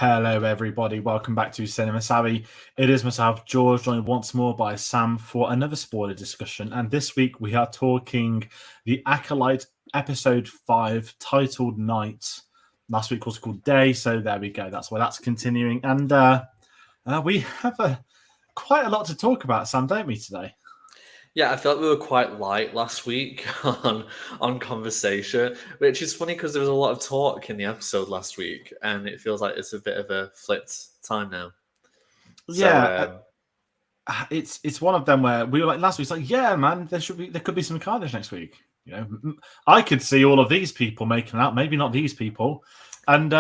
Hello, everybody. Welcome back to Cinema Savvy. It is myself, George, joined once more by Sam for another spoiler discussion. And this week we are talking the Acolyte episode 5, titled Night. Last week was called Day, so there we go. That's why that's continuing. And we have quite a lot to talk about, Sam, don't we, today? Yeah, I felt we were quite light last week on conversation, which is funny because there was a lot of talk in the episode last week, and it feels like it's a bit of a flipped time now. Yeah, it's one of them where we were like last week. It's like, yeah, man, there could be some carnage next week. You know, I could see all of these people making out, maybe not these people, and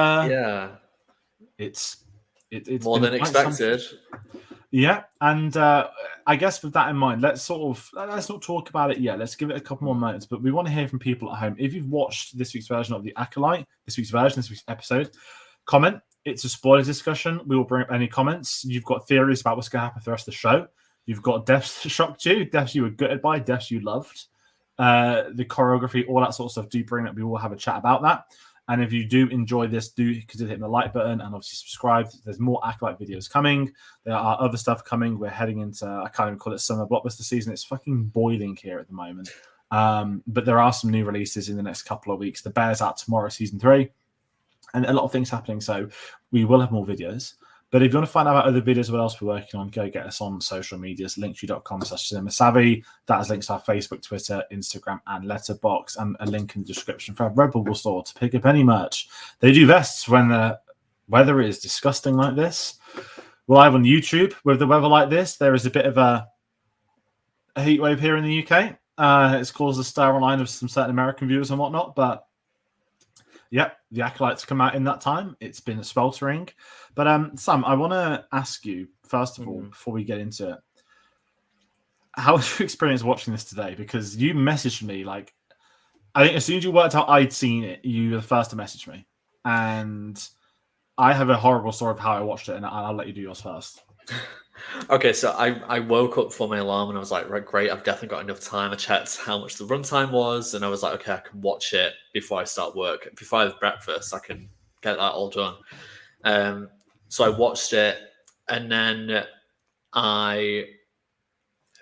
it's more been than expected. Yeah, and I guess with that in mind, let's not talk about it yet. Let's give it a couple more moments. But we want to hear from people at home. If you've watched this week's version of the Acolyte, this week's episode, comment. It's a spoiler discussion. We will bring up any comments. You've got theories about what's going to happen for the rest of the show. You've got deaths that shocked you, deaths you were gutted by, deaths you loved, the choreography, all that sort of stuff. Do bring it up. We will have a chat about that. And if you do enjoy this, do consider hitting the like button and obviously subscribe. There's more Acolyte videos coming. There are other stuff coming. We're heading into, I can't even call it summer blockbuster season. It's fucking boiling here at the moment. But there are some new releases in the next couple of weeks. The Bear's out tomorrow, season 3. And a lot of things happening. So we will have more videos. But if you want to find out about other videos, what else we're working on, go get us on social medias, linktree.com/cinemasavvy. That has links to our Facebook, Twitter, Instagram, and Letterboxd, and a link in the description for our Redbubble store to pick up any merch. They do vests when the weather is disgusting like this. We're live on YouTube. With the weather like this, there is a bit of a heat wave here in the UK. It's caused a stir online of some certain American viewers and whatnot, but yep, the Acolytes come out in that time. It's been sweltering. But Sam, I want to ask you, first of all, before we get into it, how was your experience watching this today? Because you messaged me, like, I think as soon as you worked out I'd seen it, you were the first to message me. And I have a horrible story of how I watched it, and I'll let you do yours first. Okay, so I woke up for my alarm and I was like, right, great, I've definitely got enough time. I checked how much the runtime was, and I was like, okay, I can watch it before I start work. Before I have breakfast, I can get that all done. So I watched it, and then I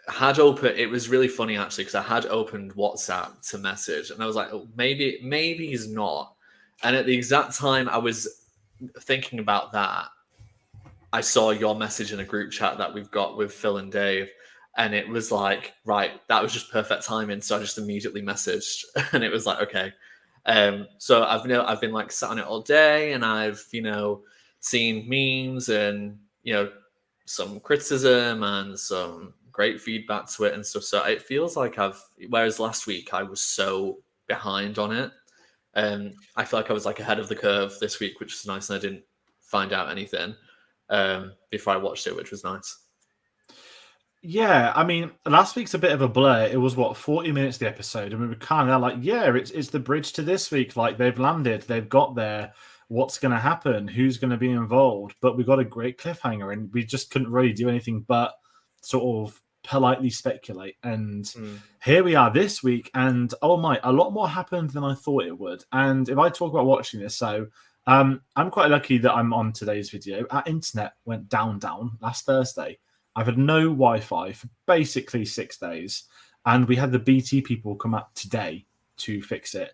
had opened. It was really funny actually because I had opened WhatsApp to message, and I was like, oh, maybe he's not. And at the exact time I was thinking about that, I saw your message in a group chat that we've got with Phil and Dave, and it was like, right, that was just perfect timing. So I just immediately messaged, and it was like, okay. So I've been like sat on it all day, and I've seen memes and some criticism and some great feedback to it and stuff. So it feels like whereas last week I was so behind on it, I feel like I was like ahead of the curve this week, which is nice, and I didn't find out anything before I watched it, which was nice. Yeah, I mean, last week's a bit of a blur. It was 40 minutes the episode, and we were kind of like, yeah, it's the bridge to this week. Like they've landed, they've got there. What's going to happen? Who's going to be involved? But we got a great cliffhanger, and we just couldn't really do anything but sort of politely speculate. And here we are this week, and oh my, a lot more happened than I thought it would. And if I talk about watching this, so I'm quite lucky that I'm on today's video. Our internet went down last Thursday. I've had no Wi-Fi for basically 6 days, and we had the BT people come up today to fix it.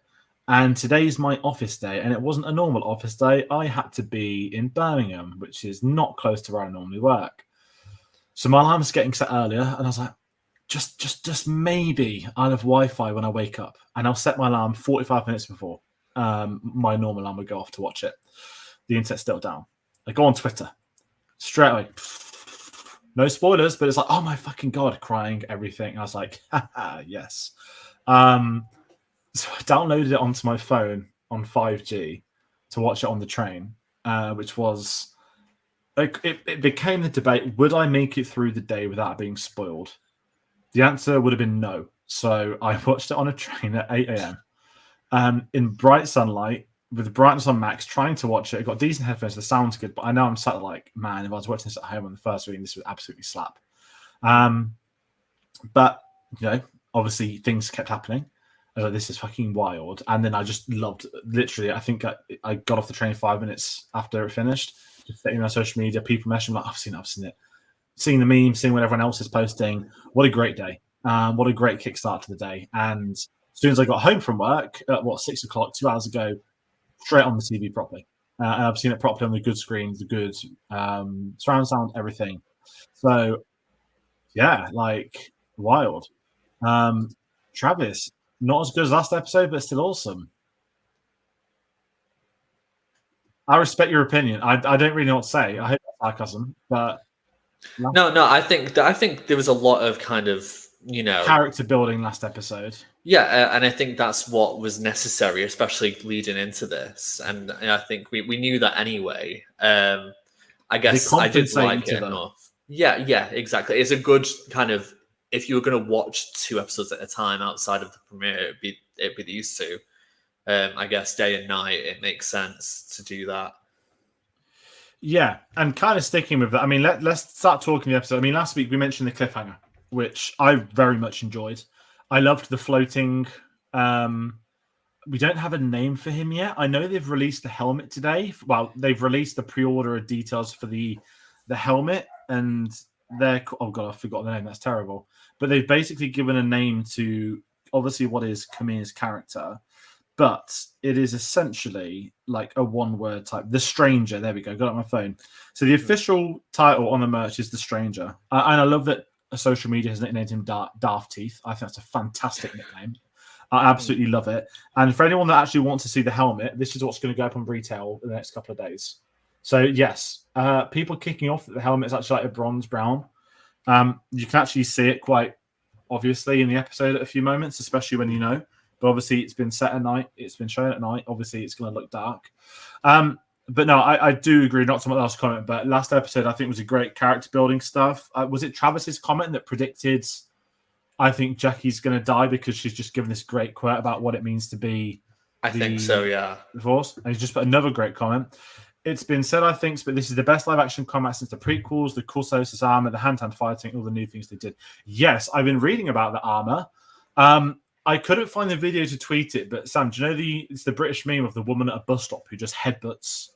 And today's my office day, and it wasn't a normal office day. I had to be in Birmingham, which is not close to where I normally work. So my alarm was getting set earlier, and I was like, just maybe I'll have Wi-Fi when I wake up, and I'll set my alarm 45 minutes before my normal alarm would go off to watch it. The internet's still down. I go on Twitter straight away. No spoilers, but it's like, oh my fucking God, crying, everything. I was like, haha, yes. So I downloaded it onto my phone on 5G to watch it on the train, which was, it became the debate, would I make it through the day without being spoiled? The answer would have been no. So I watched it on a train at 8 a.m. In bright sunlight, with the brightness on max, trying to watch it. I got decent headphones, the sound's good, but I know I'm sat there like, man, if I was watching this at home on the first reading, this would absolutely slap. But, obviously things kept happening. This is fucking wild. And then I just loved, literally, I think I got off the train 5 minutes after it finished, just sitting on social media, people messaging, like, I've seen it. Seeing the memes, seeing what everyone else is posting. What a great day. What a great kickstart to the day. And as soon as I got home from work at 6 o'clock, 2 hours ago, straight on the TV properly. And I've seen it properly on the good screens, the good surround sound, everything. So, yeah, like, wild. Travis, not as good as last episode, but still awesome. I respect your opinion. I don't really know what to say. I hope that's sarcasm, but no, I think there was a lot of kind of, you know, character building last episode. Yeah, and I think that's what was necessary, especially leading into this. And I think we knew that anyway. I guess I did like it enough. Yeah, exactly. It's a good kind of, if you were going to watch 2 episodes at a time outside of the premiere, it'd be these 2. I guess day and night, it makes sense to do that. Yeah, and kind of sticking with that. I mean, let's start talking the episode. I mean, last week we mentioned the cliffhanger, which I very much enjoyed. I loved the floating. We don't have a name for him yet. I know they've released the helmet today. Well, they've released the pre-order details for the helmet, and they're, oh god, I forgot the name. That's terrible. But they've basically given a name to obviously what is Kamir's character, but it is essentially like a one-word type. The Stranger. There we go. Got it on my phone. So the official title on the merch is The Stranger, and I love that social media has nicknamed him Daft Teeth. I think that's a fantastic nickname. I absolutely love it. And for anyone that actually wants to see the helmet, this is what's going to go up on retail in the next couple of days. So yes, people kicking off that the helmet is actually like a bronze brown. You can actually see it quite obviously in the episode at a few moments, especially when you know. But obviously it's been set at night. It's been shown at night. Obviously it's going to look dark. But no, I do agree. Not someone else's comment, but last episode I think was a great character building stuff. Was it Travis's comment that predicted, I think Jackie's going to die because she's just given this great quote about what it means to be? I think so, yeah. Divorce, and he's just put another great comment. It's been said, I think, but this is the best live action combat since the prequels, the Corsos' armor, the hand-to-hand fighting, all the new things they did. Yes, I've been reading about the armor. I couldn't find the video to tweet it, but Sam, do you know it's the British meme of the woman at a bus stop who just headbutts?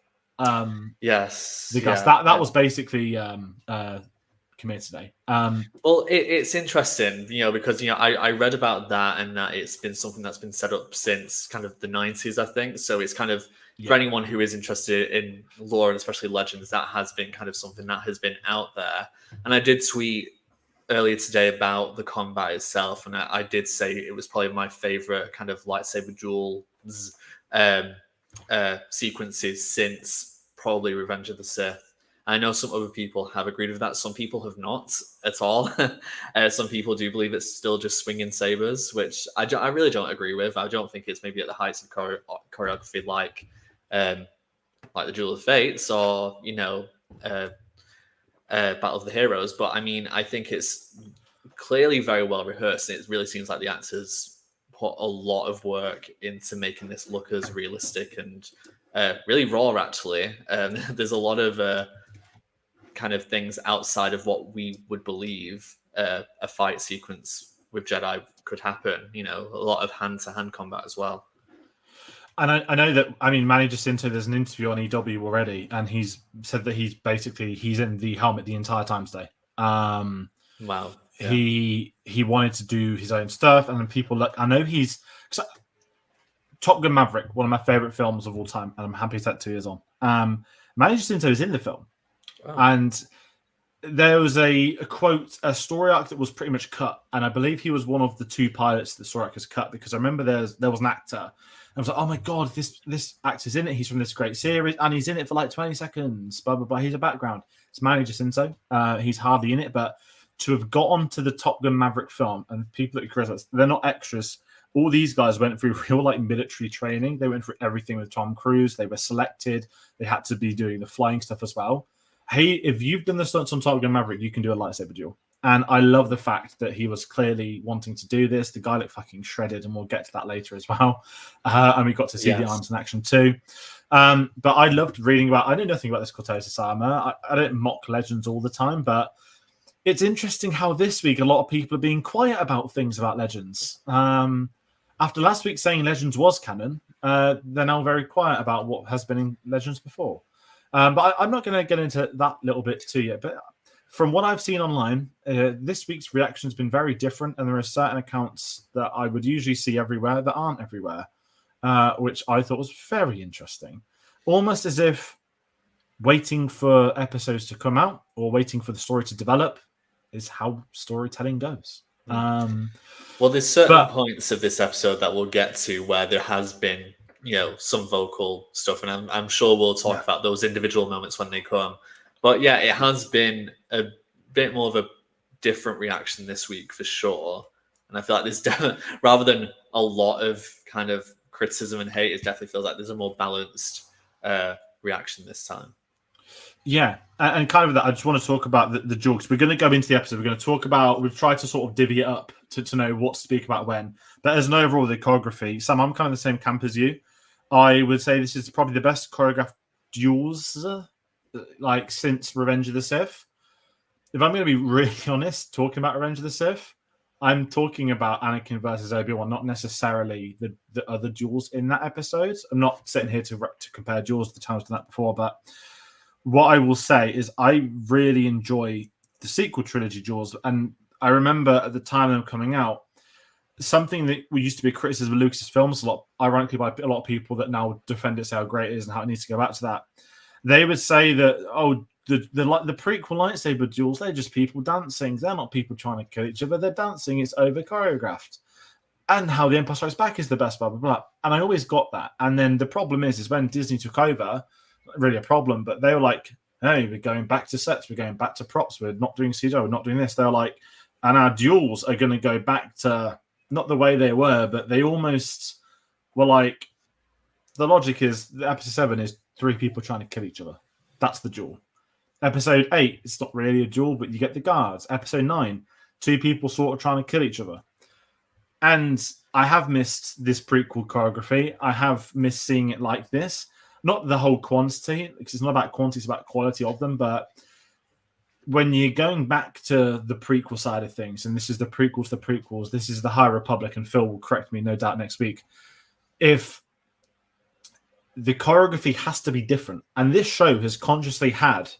Yes, the guys. That was basically Kamir today. Well, it's interesting, because I read about that, and that it's been something that's been set up since kind of the 90s, I think. So it's kind of for anyone who is interested in lore and especially legends, that has been kind of something that has been out there. And I did tweet earlier today about the combat itself, and I did say it was probably my favorite kind of lightsaber duels sequences since probably Revenge of the Sith. I know some other people have agreed with that. Some people have not at all. Some people do believe it's still just swinging sabers, which I really don't agree with. I don't think it's maybe at the heights of choreography like the Duel of Fates or Battle of the Heroes. But I mean, I think it's clearly very well rehearsed. And it really seems like the actors put a lot of work into making this look as realistic and really raw, actually. There's a lot of kind of things outside of what we would believe a fight sequence with Jedi could happen. A lot of hand-to-hand combat as well. And I know that, Manny Jacinto, there's an interview on EW already, and he's said that he's in the helmet the entire time today. Wow. Yeah. He wanted to do his own stuff, and then people look. I know Top Gun Maverick, one of my favorite films of all time, and I'm happy that 2 years on. Manny Jacinto is in the film, and there was a story arc that was pretty much cut, and I believe he was one of the 2 pilots that the story arc was cut, because I remember there was an actor. I was like, oh my god, this actor's in it. He's from this great series, and he's in it for like 20 seconds. Blah blah blah. He's a background. It's Manny Jacinto. He's hardly in it, but to have got onto the Top Gun Maverick film, and people at Chris, they're not extras. All these guys went through real military training. They went through everything with Tom Cruise. They were selected. They had to be doing the flying stuff as well. Hey, if you've done the stunts on Top Gun Maverick, you can do a lightsaber duel. And I love the fact that he was clearly wanting to do this. The guy looked fucking shredded, and we'll get to that later as well. And we got to see the arms in action too. But I loved reading about. I knew nothing about this Cortez armor. I don't mock legends all the time, but it's interesting how this week a lot of people are being quiet about things about legends. after last week saying Legends was canon, they're now very quiet about what has been in Legends before. But I'm not going to get into that little bit too yet. But from what I've seen online, this week's reaction has been very different, and there are certain accounts that I would usually see everywhere that aren't everywhere, which I thought was very interesting. Almost as if waiting for episodes to come out or waiting for the story to develop is how storytelling goes. Well, there's certain But points of this episode that we'll get to where there has been, some vocal stuff, and I'm sure we'll talk about those individual moments when they come. But yeah, it has been a bit more of a different reaction this week for sure. And I feel like there's rather than a lot of kind of criticism and hate, it definitely feels like there's a more balanced reaction this time. yeah, and kind of that, I just want to talk about the duel, because we're going to go into the episode. We're going to talk about, we've tried to sort of divvy it up to know what to speak about when. But as an overall, the choreography, Sam, I'm kind of the same camp as you. I would say this is probably the best choreographed duels like since Revenge of the Sith. If I'm going to be really honest, talking about Revenge of the Sith, I'm talking about Anakin versus Obi-Wan, not necessarily the other duels in that episode. I'm not sitting here to compare duels to the times done that before, but what I will say is I really enjoy the sequel trilogy duels. And I remember at the time of them coming out, something that we used to be a criticism of Lucas's films a lot, ironically, by a lot of people that now defend it, say how great it is and how it needs to go back to that. They would say that, the prequel lightsaber duels, they're just people dancing. They're not people trying to kill each other. They're dancing. It's over choreographed. And how the Empire Strikes Back is the best, blah, blah, blah. And I always got that. And then the problem is when Disney took over, not really a problem, but they were like, hey, we're going back to sets. We're going back to props. We're not doing CGI. We're not doing this. They're like, and our duels are going to go back to not the way they were, but they almost were like, the logic is episode 7 is 3 people trying to kill each other. That's the duel. Episode 8, it's not really a duel, but you get the guards. Episode 9, 2 people sort of trying to kill each other. And I have missed this prequel choreography. I have missed seeing it like this. Not the whole quantity, because it's not about quantity, it's about quality of them. But when you're going back to the prequel side of things, and this is the prequels to the prequels, this is the High Republic, and Phil will correct me, no doubt, next week. If the choreography has to be different, and this show has consciously had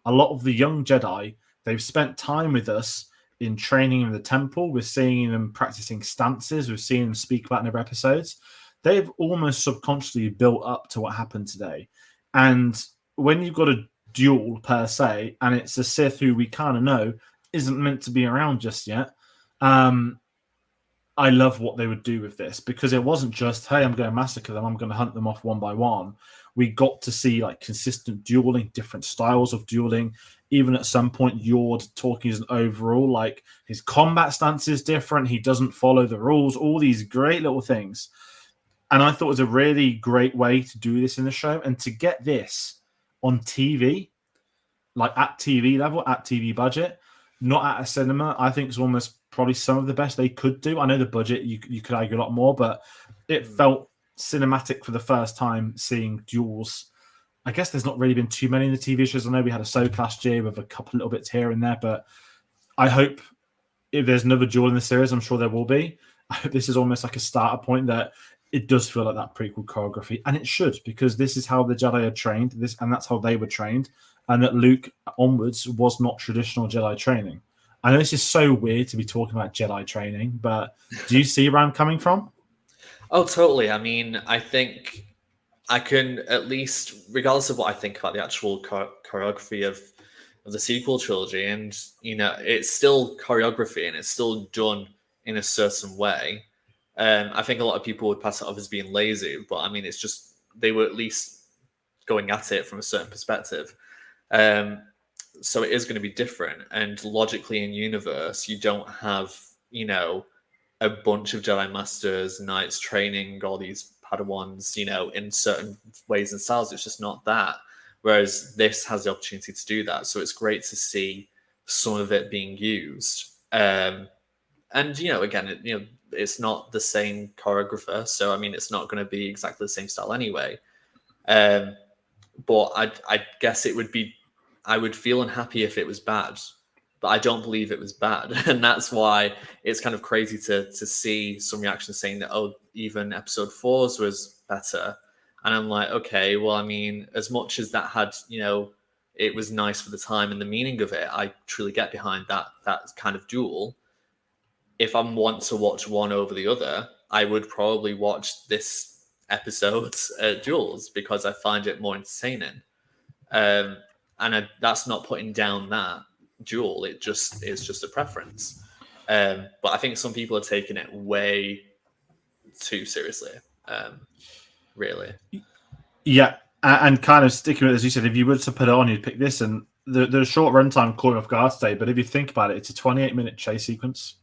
a lot of the young Jedi, they've spent time with us in training in the temple. We're seeing them practicing stances. We're seeing them speak about in every episodes. They've almost subconsciously built up to what happened today. And when you've got a duel per se, and it's a Sith who we kind of know isn't meant to be around just yet, I love what they would do with this, because it wasn't just, hey, I'm going to massacre them, I'm going to hunt them off one by one. We got to see like consistent dueling, different styles of dueling. Even at some point, Yord talking as an overall, like his combat stance is different. He doesn't follow the rules, all these great little things. And I thought it was a really great way to do this in the show. And to get this on TV, like at TV level, at TV budget, not at a cinema, I think is almost probably some of the best they could do. I know the budget, you could argue a lot more, but it felt cinematic for the first time seeing duels. I guess there's not really been too many in the TV shows. I know we had a Ahsoka last year with a couple little bits here and there, but I hope if there's another duel in the series, I'm sure there will be. I hope this is almost like a starter point that it does feel like that prequel choreography, and it should, because this is how the Jedi are trained, and that's how they were trained, and that Luke onwards was not traditional Jedi training. I know this is so weird to be talking about Jedi training, but do you see where I'm coming from? Oh, totally. I mean, I think I can at least, regardless of what I think about the actual choreography of the sequel trilogy, and it's still choreography and it's still done in a certain way. I think a lot of people would pass it off as being lazy, but I mean, it's just they were at least going at it from a certain perspective. So it is going to be different, and logically in universe, you don't have a bunch of Jedi Masters, Knights training all these Padawans, in certain ways and styles. It's just not that. Whereas this has the opportunity to do that. So it's great to see some of it being used. And, again, it's not the same choreographer. So, I mean, it's not going to be exactly the same style anyway. But I guess I would feel unhappy if it was bad. But I don't believe it was bad. And that's why it's kind of crazy to see some reactions saying that, oh, even episode 4's was better. And I'm like, okay, well, I mean, as much as that had, it was nice for the time and the meaning of it, I truly get behind that kind of duel. If I want to watch one over the other, I would probably watch this episode's duels because I find it more entertaining. That's not putting down that duel. It just is just a preference. But I think some people are taking it way too seriously. Really. Yeah, and kind of sticking with it, as you said, if you were to put it on, you'd pick this, and the short runtime caught me off guard today. But if you think about it, it's a 28-minute chase sequence,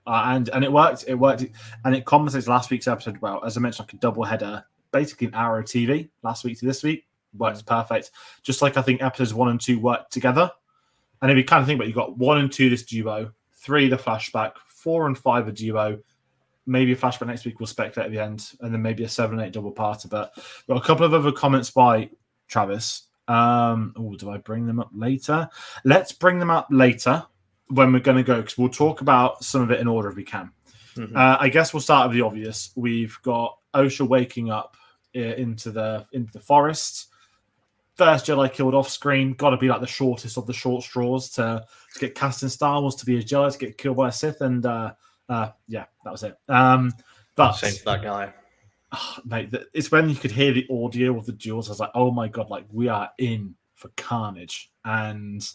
and it worked. It worked, and it compensates last week's episode well. As I mentioned, like a double header, basically an hour of TV last week to this week works perfect. Just like I think episodes 1 and 2 work together. And if you kind of think about it, you've got 1 and 2 this duo, 3 the flashback, 4 and 5 a duo. Maybe a flashback next week, we'll speculate at the end, and then maybe a 7 and 8 double parter. But we've got a couple of other comments by Travis. Do I bring them up later? Let's bring them up later when we're going to go, because we'll talk about some of it in order if we can. Mm-hmm. I guess we'll start with the obvious. We've got Osha waking up into the forest. First Jedi killed off screen. Got to be like the shortest of the short straws to get cast in Star Wars, to be a Jedi, to get killed by a Sith, and yeah, that was it. But shame for that guy. Oh, mate, it's when you could hear the audio of the duels. I was like, oh my god, like we are in for carnage. And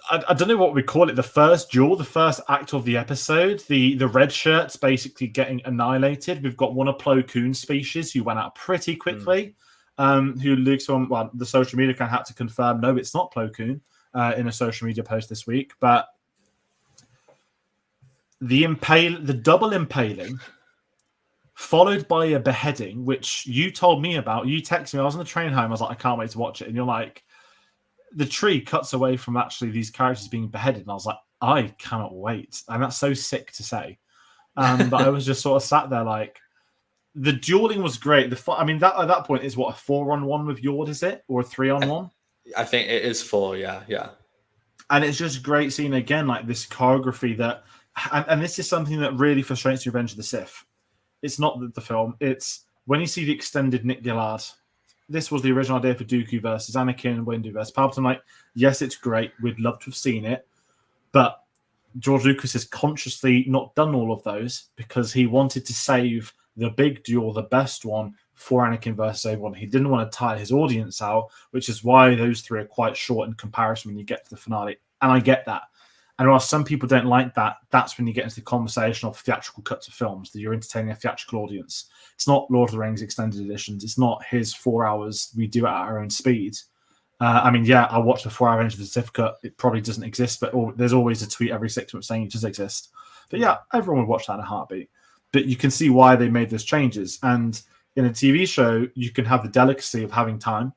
I don't know what we call it. The first duel, the first act of the episode, the red shirts basically getting annihilated. We've got one of Plo Koon's species who went out pretty quickly. Who leaks on the social media account had to confirm, no, it's not Plo Koon in a social media post this week. But the double impaling, followed by a beheading, which you told me about. You texted me. I was on the train home. I was like, I can't wait to watch it. And you're like, the tree cuts away from actually these characters being beheaded. And I was like, I cannot wait. And that's so sick to say. But I was just sort of sat there like, the dueling was great. That at that point is what, a 4-on-1 with Yord, is it? Or a 3-on-1? I think it is 4, yeah. And it's just great seeing again like this choreography that, and this is something that really frustrates Revenge of the Sith. It's not the film. It's when you see the extended Nick Gillard. This was the original idea for Dooku versus Anakin, Windu versus Palpatine. Like, yes, it's great. We'd love to have seen it, but George Lucas has consciously not done all of those because he wanted to save the big duel, the best one, for Anakin versus Obi-Wan. He didn't want to tire his audience out, which is why those 3 are quite short in comparison when you get to the finale. And I get that. And while some people don't like that, that's when you get into the conversation of theatrical cuts of films, that you're entertaining a theatrical audience. It's not Lord of the Rings extended editions. It's not his 4 hours. We do it at our own speed. I watched the 4-hour Revenge of the Sith cut. It probably doesn't exist, but there's always a tweet every 6 months saying it does exist. But yeah, everyone would watch that in a heartbeat. But you can see why they made those changes. And in a TV show, you can have the delicacy of having time.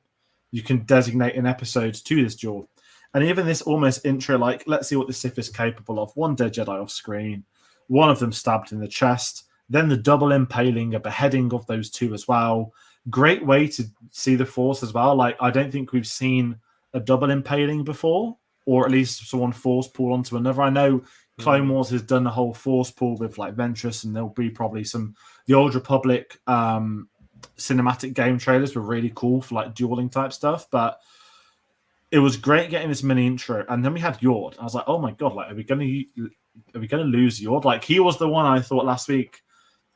You can designate an episode to this duel. And even this almost intro, like, let's see what the Sith is capable of. 1 dead Jedi off screen, one of them stabbed in the chest, then the double impaling, a beheading of those 2 as well. Great way to see the Force as well. Like, I don't think we've seen a double impaling before, or at least someone Force pull onto another. I know Clone Wars has done the whole Force pull with like Ventress, and there'll be probably the Old Republic cinematic game trailers were really cool for like dueling type stuff, but it was great getting this mini intro. And then we had Yord. I was like, oh my god, like are we gonna lose Yord? Like, he was the one I thought last week.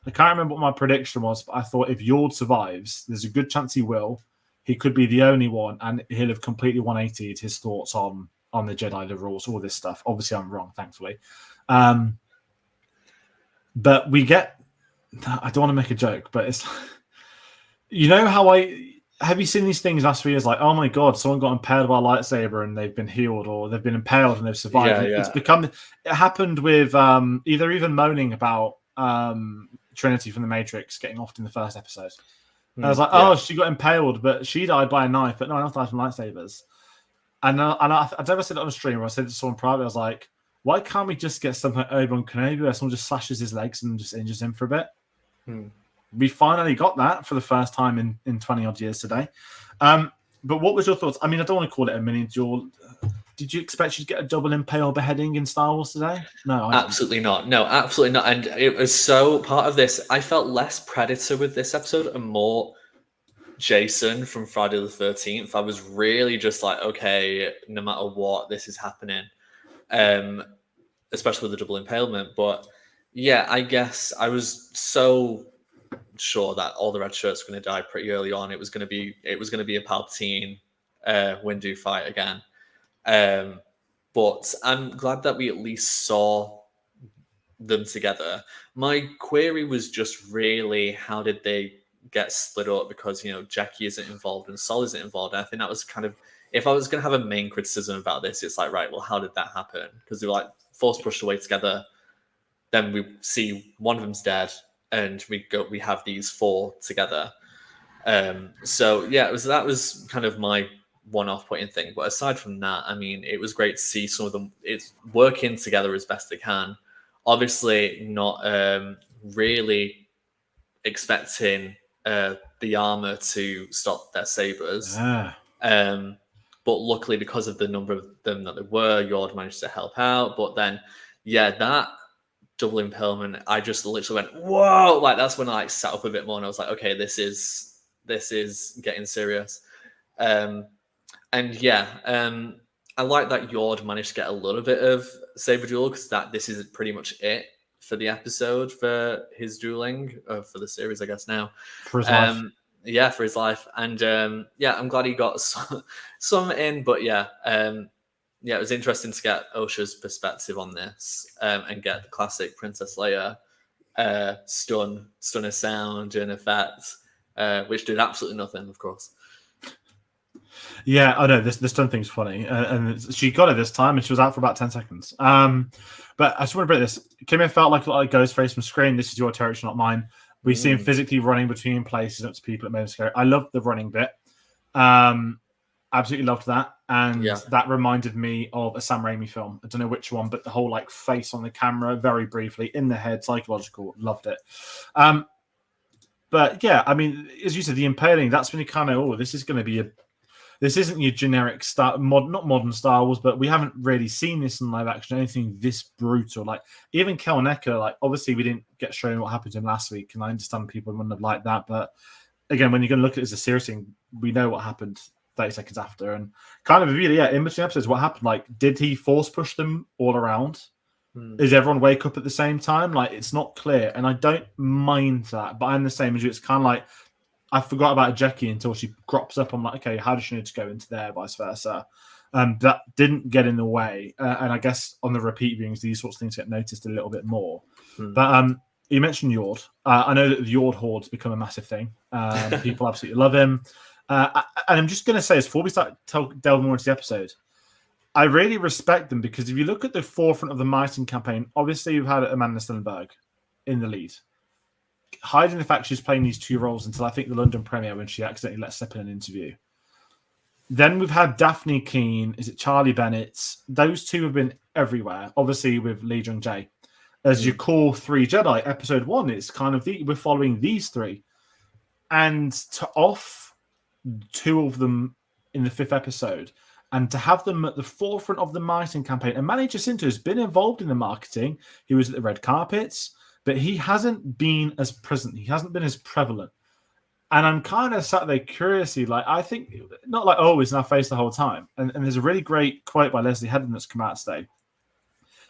I can't remember what my prediction was, but I thought if Yord survives, there's a good chance he will. He could be the only one, and he'll have completely 180'd his thoughts on the Jedi, the rules, all this stuff. Obviously, I'm wrong, thankfully. But we get... I don't want to make a joke, but it's... You know how have you seen these things last 3 years? Like, oh my god, someone got impaled by a lightsaber and they've been healed, or they've been impaled and they've survived. Yeah. It's become... It happened with either even moaning about Trinity from the Matrix getting offed in the first episode. I was like, she got impaled, but she died by a knife, but no one else died from lightsabers. And I never said it on a stream, or I said it to someone private. I was like, why can't we just get something like Obi-Wan Kenobi where someone just slashes his legs and just injures him for a bit? We finally got that for the first time in 20 odd years today. But what was your thoughts? I mean, I don't want to call it a mini duel. did you expect you to get a double impale beheading in Star Wars today? No, I didn't. Absolutely not. No, absolutely not. And it was so part of this. I felt less Predator with this episode and more Jason from Friday the 13th. I was really just like, okay, no matter what, this is happening. Especially with the double impalement. But yeah, I guess I was so sure that all the red shirts were going to die pretty early on. It was going to be a Palpatine Windu fight again. But I'm glad that we at least saw them together. My query was just really how did they get split up, because Jackie isn't involved and Sol isn't involved. And I think that was kind of, if I was going to have a main criticism about this, it's like, right, well, how did that happen? Because they were like force pushed away together. Then we see one of them's dead, and we have these four together. So yeah, that was kind of my one-off pointing thing. But aside from that, I mean, it was great to see some of them it's working together as best they can. Obviously, not really expecting the armor to stop their sabers. But luckily, because of the number of them that there were, Yord managed to help out. But then, yeah, that double impalement, I just literally went, whoa! Like, that's when I sat up a bit more and I was like, okay, this is getting serious. And yeah, I like that Yord managed to get a little bit of saber duel, because this is pretty much it for the episode for his dueling, for the series, I guess now. For his life. Yeah, for his life. And yeah, I'm glad he got some in, but yeah, it was interesting to get Osha's perspective on this, and get the classic Princess Leia stunner sound and effect, which did absolutely nothing, of course. Yeah, I know this stun thing's funny, and she got it this time, and she was out for about 10 seconds. But I just want to break this. Kimmy felt like a lot of Ghostface from Scream. This is your territory, not mine. We see him physically running between places up to people. It made him scary. I loved the running bit. Absolutely loved that, and that reminded me of a Sam Raimi film. I don't know which one, but the whole face on the camera, very briefly in the head, psychological. Loved it. But yeah, I mean, as you said, the impaling. That's when you kind of, this is going to be this isn't your generic not modern Star Wars, but we haven't really seen this in live action, anything this brutal. Like, even Kel Necker, obviously we didn't get shown what happened to him last week, and I understand people wouldn't have liked that. But again, when you're going to look at it as a serious thing, we know what happened 30 seconds after. And kind of really, in between episodes, what happened? Did he force push them all around? Does everyone wake up at the same time? It's not clear, and I don't mind that, but I'm the same as you. It's kind of I forgot about Jackie until she crops up. I'm like, okay, how does she need to go into there, vice versa? That didn't get in the way. And I guess on the repeat viewings, these sorts of things get noticed a little bit more. But you mentioned Yord. I know that the Yord Horde's become a massive thing. People absolutely love him. And I'm just going to say, before we start delving more into the episode, I really respect them, because if you look at the forefront of the Myton campaign, obviously you've had Amanda Stellenberg in the lead, hiding the fact she's playing these two roles until I think the London premiere, when she accidentally let slip in an interview. Then we've had Daphne Keane, is it Charlie Bennett? Those two have been everywhere, obviously with Lee Jung Jae. As your core three Jedi, episode 1, it's kind of we're following these three. And to off two of them in the 5th episode, and to have them at the forefront of the Myton campaign. And Manny Jacinto has been involved in the marketing. He was at the red carpets, but he hasn't been as present. He hasn't been as prevalent. And I'm kind of sat there curiously, I think, not he's in our face the whole time. And there's a really great quote by Leslie Hedden that's come out today.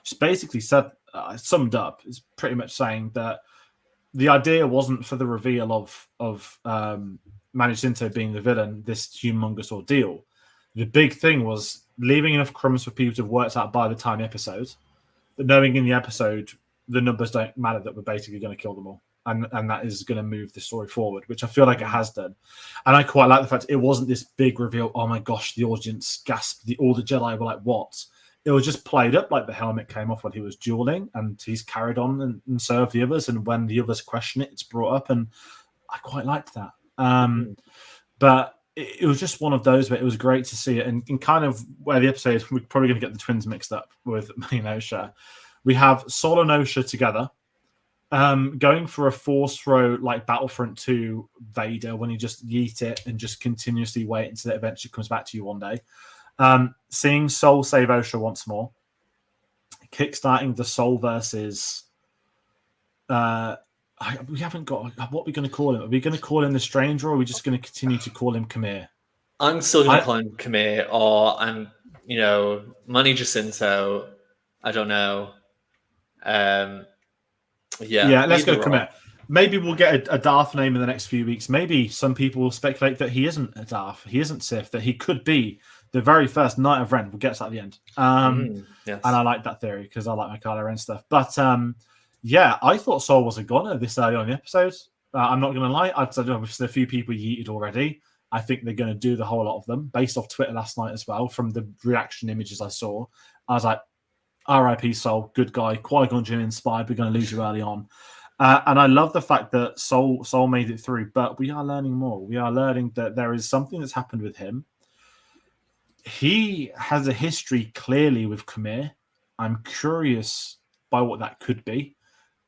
She's basically said, summed up, is pretty much saying that the idea wasn't for the reveal of Manny Jacinto being the villain, this humongous ordeal. The big thing was leaving enough crumbs for people to have worked out by the time episode, but knowing in the episode the numbers don't matter, that we're basically going to kill them all. And that is going to move the story forward, which I feel like it has done. And I quite like the fact it wasn't this big reveal, oh my gosh, the audience gasped, all the Jedi were like, what? It was just played up, like the helmet came off when he was dueling, and he's carried on and served the others. And when the others question it, it's brought up, and I quite liked that. But it was just one of those, but it was great to see it. And kind of where the episode, we're probably going to get the twins mixed up with Osha. We have Sol and Osha together, going for a force throw like Battlefront 2 Vader, when you just yeet it and just continuously wait until it eventually comes back to you one day. Seeing Soul save Osha once more, kickstarting the Soul versus. We haven't got what we're going to call him. Are we going to call him the Stranger, or are we just going to continue to call him Khmer? I'm still going to call him Khmer, or Manny Jacinto. I don't know. Yeah, let's go either Khmer. Maybe we'll get a Darth name in the next few weeks. Maybe some people will speculate that he isn't a Darth, he isn't Sith, that he could be the very first Knight of Ren. We'll get to that at the end. Yes. And I like that theory because I like my Kylo Ren stuff. But yeah, I thought Saul was a goner this early on in the episode. I'm not going to lie. I'd said obviously a few people yeeted already. I think they're going to do the whole lot of them based off Twitter last night as well. From the reaction images I saw, I was like, R.I.P. Soul, good guy. Qui-Gon Jinn inspired. We're going to lose you early on. And I love the fact that Soul made it through, but we are learning more. We are learning that there is something that's happened with him. He has a history clearly with Khmer. I'm curious by what that could be.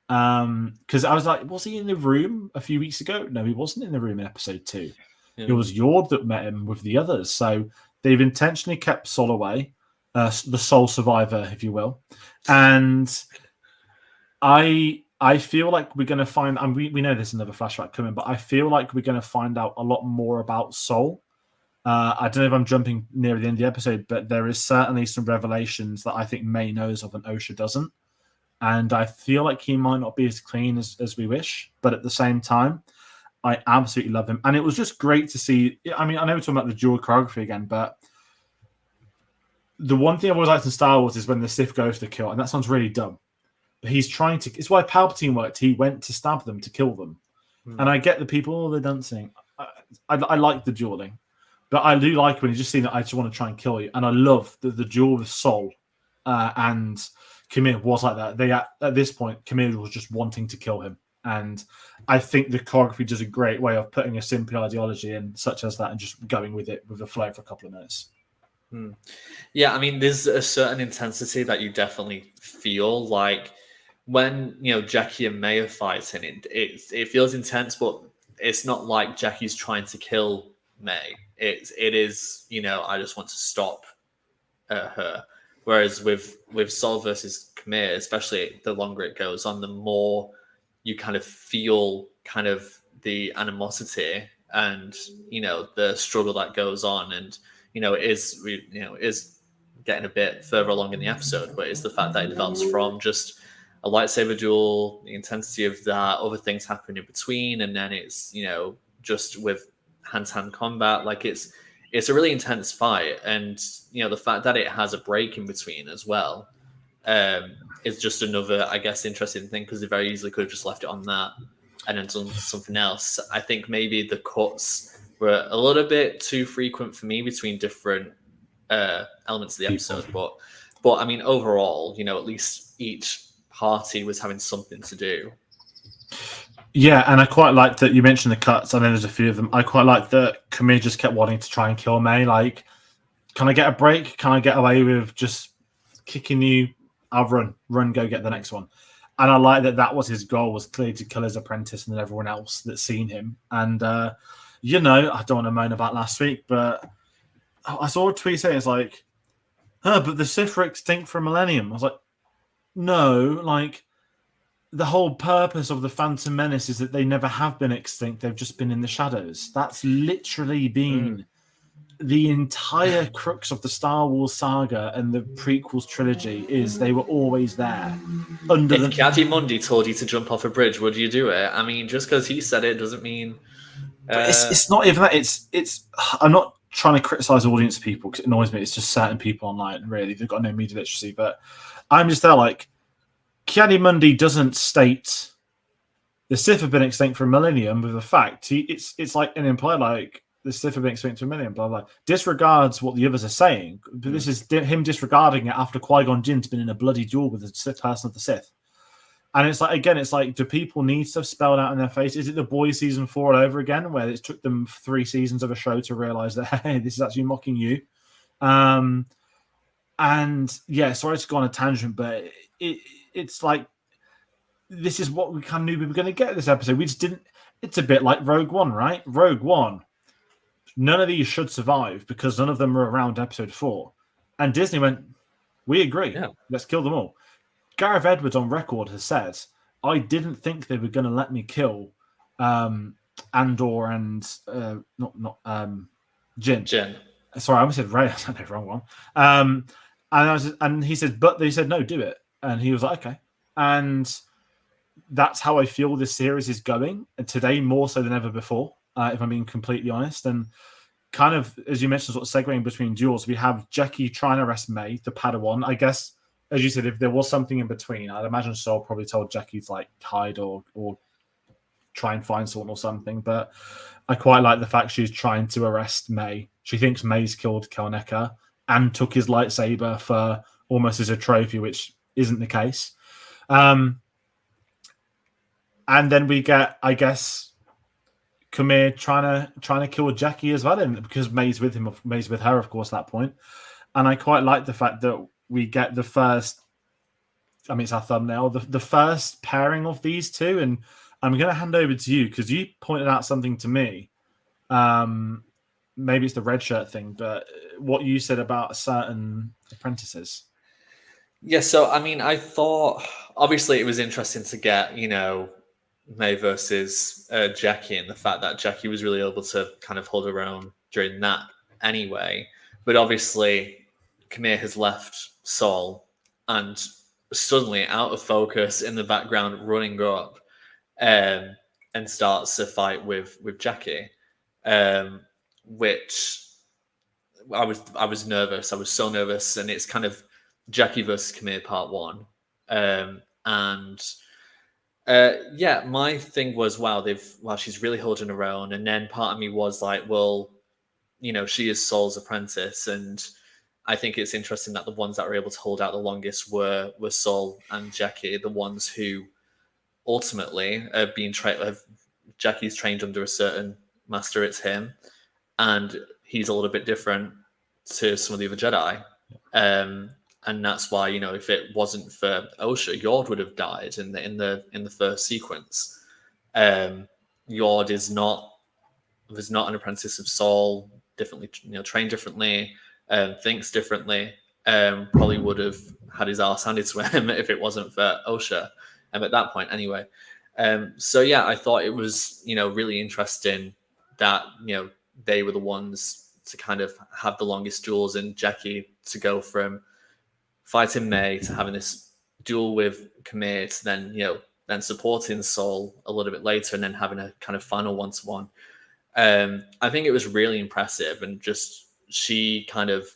Because I was like, was he in the room a few weeks ago? No, he wasn't in the room in episode 2. It was Yord that met him with the others. So they've intentionally kept Sol away, the sole survivor, if you will. And I feel like we're going to find, and we know there's another flashback coming, but I feel like we're going to find out a lot more about Sol. I don't know if I'm jumping near the end of the episode, but there is certainly some revelations that I think May knows of and Osha doesn't. And I feel like he might not be as clean as we wish, but at the same time, I absolutely love him. And it was just great to see. I mean, I know we're talking about the dual choreography again, but the one thing I've always liked in Star Wars is when the Sith goes to kill, and that sounds really dumb. But he's trying to. It's why Palpatine worked. He went to stab them to kill them. And I get the people, they're dancing. I like the dueling. But I do like when you just see that I just want to try and kill you. And I love the duel with Sol and Khmer was like that. They at this point, Khmer was just wanting to kill him. And I think the choreography does a great way of putting a simple ideology in, such as that, and just going with it with the flow for a couple of minutes. Yeah, I mean, there's a certain intensity that you definitely feel like when Jackie and May are fighting. It feels intense, but it's not like Jackie's trying to kill May. It is I just want to stop her. Whereas with Sol versus Khmer, especially the longer it goes on, the more you kind of feel kind of the animosity and the struggle that goes on, and it is getting a bit further along in the episode, but it's the fact that it develops from just a lightsaber duel, the intensity of that, other things happen in between, and then it's just with hand-to-hand combat. Like it's a really intense fight, and the fact that it has a break in between as well is just another, I guess, interesting thing, because they very easily could have just left it on that and then done something else. I think maybe the cuts were a little bit too frequent for me between different elements of the episode, but I mean overall, at least each party was having something to do. Yeah, and I quite like that you mentioned the cuts. I know there's a few of them. I quite like that Khmer just kept wanting to try and kill May. Like, can I get a break? Can I get away with just kicking you? I'll run, go get the next one. And I like that was his goal, was clearly to kill his apprentice and then everyone else that's seen him. And, I don't want to moan about last week, but I saw a tweet saying it's like, but the Sith were extinct for a millennium. I was like, no, like, the whole purpose of the Phantom Menace is that they never have been extinct. They've just been in the shadows. That's literally been the entire crux of the Star Wars saga and the prequels trilogy, is they were always there. If Ki-Adi-Mundi told you to jump off a bridge, would you do it? I mean, just because he said it doesn't mean... It's not even that. It's. I'm not trying to criticize audience people because it annoys me. It's just certain people online, really. They've got no media literacy. But I'm just there like, Ki-Adi-Mundi doesn't state the Sith have been extinct for a millennium with a fact. It's like an implied, like, the Sith have been extinct for a millennium, blah, blah. Disregards what the others are saying. But this is him disregarding it after Qui-Gon Jinn's been in a bloody duel with the person of the Sith. And it's like, again, it's like, do people need stuff spelled out in their face? Is it the Boys season 4 all over again, where it took them 3 seasons of a show to realize that, hey, this is actually mocking you? And yeah, sorry to go on a tangent, but it's like, this is what we kind of knew we were going to get this episode. We just didn't. It's a bit like Rogue One, right? Rogue One none of these should survive because none of them were around episode 4. And Disney went, we agree. Yeah. Let's kill them all. Gareth Edwards on record has said, I didn't think they were going to let me kill Andor and Jin. Sorry, I almost said Ray. I said the wrong one. And he said, but they said, no, do it. And he was like, okay. And that's how I feel this series is going. And today, more so than ever before, if I'm being completely honest. And kind of, as you mentioned, sort of segueing between duels, we have Jackie trying to arrest May, the Padawan. I guess, as you said, if there was something in between, I'd imagine Saul probably told Jackie to like hide or try and find someone or something. But I quite like the fact she's trying to arrest May. She thinks May's killed Kelnecker and took his lightsaber for almost as a trophy, which isn't the case. And then we get, I guess, Kamir trying to kill Jackie as well, and because May's with her, of course, at that point. And I quite like the fact that we get the first, I mean, it's our thumbnail, the first pairing of these two. And I'm going to hand over to you because you pointed out something to me. Maybe it's the red shirt thing, but what you said about certain apprentices. Yeah, so I mean, I thought obviously it was interesting to get, May versus Jackie, and the fact that Jackie was really able to kind of hold her own during that anyway. But obviously, Kamir has left Saul and suddenly out of focus in the background, running up and starts a fight with Jackie, which I was nervous. I was so nervous, and it's kind of Jackie versus Kamir part 1, my thing was, wow, she's really holding her own. And then part of me was like, well, she is Saul's apprentice, and I think it's interesting that the ones that were able to hold out the longest were Saul and Jackie, the ones who ultimately are being trained. Jackie's trained under a certain master, it's him, and he's a little bit different to some of the other Jedi. And that's why, if it wasn't for Osha, Yord would have died in the first sequence. Yord was not an apprentice of Saul, differently, trained differently, thinks differently. Probably would have had his arse handed to him if it wasn't for Osha. At that point, anyway. I thought it was, really interesting that they were the ones to kind of have the longest duels, and Jackie to go from fighting May to having this duel with Kamir to then supporting Saul a little bit later, and then having a kind of final one-to-one. I think it was really impressive, and just she kind of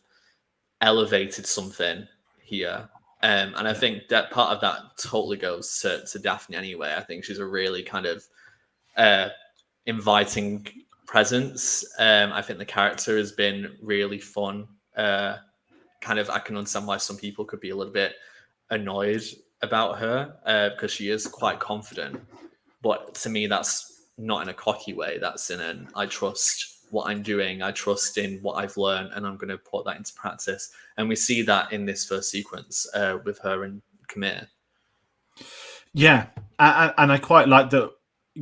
elevated something here. And I think that part of that totally goes to Daphne anyway. I think she's a really kind of inviting presence. I think the character has been really fun. I can understand why some people could be a little bit annoyed about her because she is quite confident. But to me, that's not in a cocky way. That's in an, I trust what I'm doing. I trust in what I've learned, and I'm going to put that into practice. And we see that in this first sequence with her and Kamir. Yeah. And I quite like that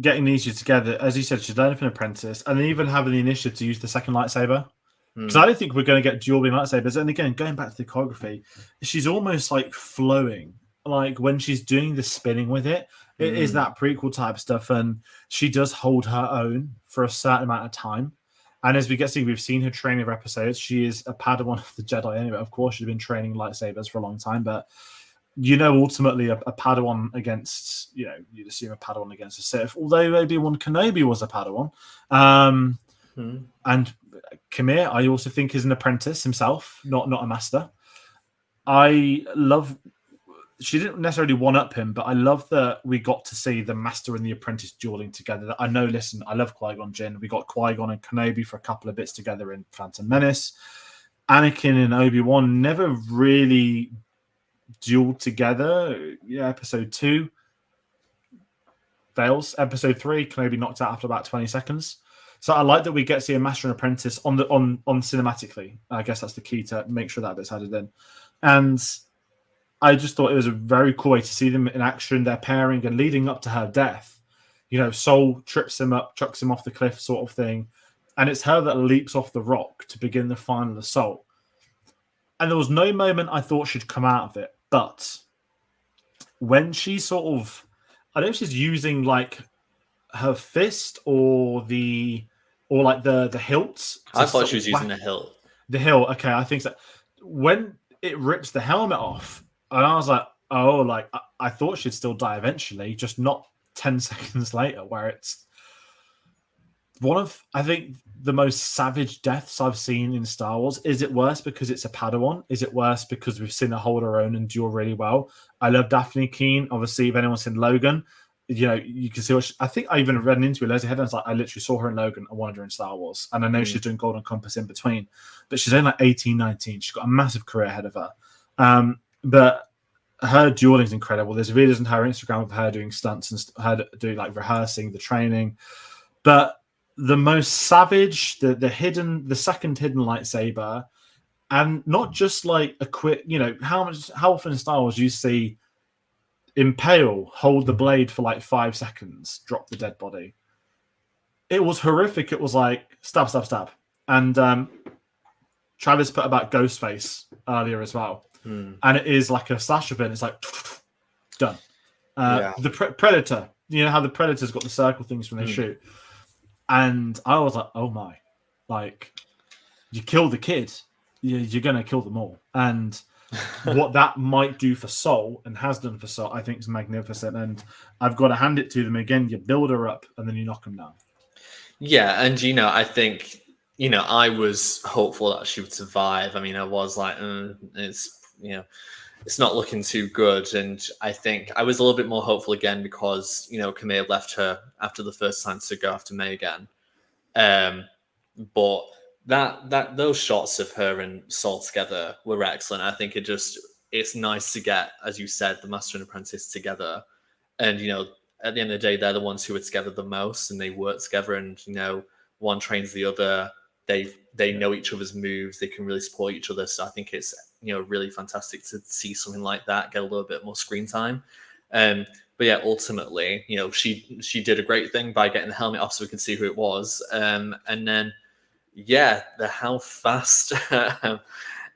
getting these two together. As you said, she's learning from an apprentice, and then even having the initiative to use the second lightsaber. Because I don't think we're going to get dual beam lightsabers. And again, going back to the choreography, she's almost like flowing. Like when she's doing the spinning with it, it is that prequel type stuff. And she does hold her own for a certain amount of time. And as we get to see, we've seen her training of episodes. She is a Padawan of the Jedi anyway. Of course, she's been training lightsabers for a long time. But, ultimately a Padawan against, you'd assume a Padawan against a Sith. Although Obi-Wan Kenobi was a Padawan. And Kamir, I also think, is an apprentice himself, not a master. She didn't necessarily one-up him, but I love that we got to see the master and the apprentice dueling together. I know, listen, I love Qui-Gon Jinn. We got Qui-Gon and Kenobi for a couple of bits together in Phantom Menace. Anakin and Obi-Wan never really dueled together. Yeah, episode 2 fails. Episode 3, Kenobi knocked out after about 20 seconds. So I like that we get to see a master and apprentice on cinematically. I guess that's the key to make sure that bit's added in. And I just thought it was a very cool way to see them in action, their pairing, and leading up to her death. Saul trips him up, chucks him off the cliff, sort of thing. and it's her that leaps off the rock to begin the final assault. And there was no moment I thought she'd come out of it, but when she sort of, I don't know if she's using like her fist or like the hilt. I thought she was using the hilt. The hilt, okay, I think so. When it rips the helmet off, and I was like, oh, like I thought she'd still die eventually, just not 10 seconds later, where it's one of, I think, the most savage deaths I've seen in Star Wars. Is it worse because it's a Padawan? Is it worse because we've seen her hold her own and endure really well? I love Daphne Keane. Obviously, if anyone's seen Logan, you can see what I think I even read an interview with Leslie Head, and I was like, I literally saw her in Logan. I wanted her in Star Wars. And I know she's doing Golden Compass in between, but she's only like 18, 19. She's got a massive career ahead of her. But her dueling is incredible. There's videos on her Instagram of her doing stunts and her doing like rehearsing the training. But the most savage, the second hidden lightsaber, and not just like a quick, how often in Star Wars do you see impale, hold the blade for like 5 seconds, drop the dead body? It was horrific. It was like stab, stab, stab. And Travis put about Ghostface earlier as well. And it is like a slash event. It's like done. The Predator, how the Predator's got the circle things when they shoot. And I was like, oh my, like, you kill the kid, you're going to kill them all. And what that might do for Soul and has done for Soul, I think is magnificent. And I've got to hand it to them again. You build her up and then you knock them down. Yeah. And, I think, I was hopeful that she would survive. I mean, I was like, it's not looking too good. And I think I was a little bit more hopeful again because, Camille left her after the first time to go after May again. But those shots of her and Saul together were excellent. I think it's nice to get, as you said, the master and apprentice together. And, at the end of the day, they're the ones who are together the most and they work together and, one trains the other. They know each other's moves. They can really support each other. So I think it's, really fantastic to see something like that get a little bit more screen time. But yeah, ultimately, she did a great thing by getting the helmet off so we could see who it was. And then, how fast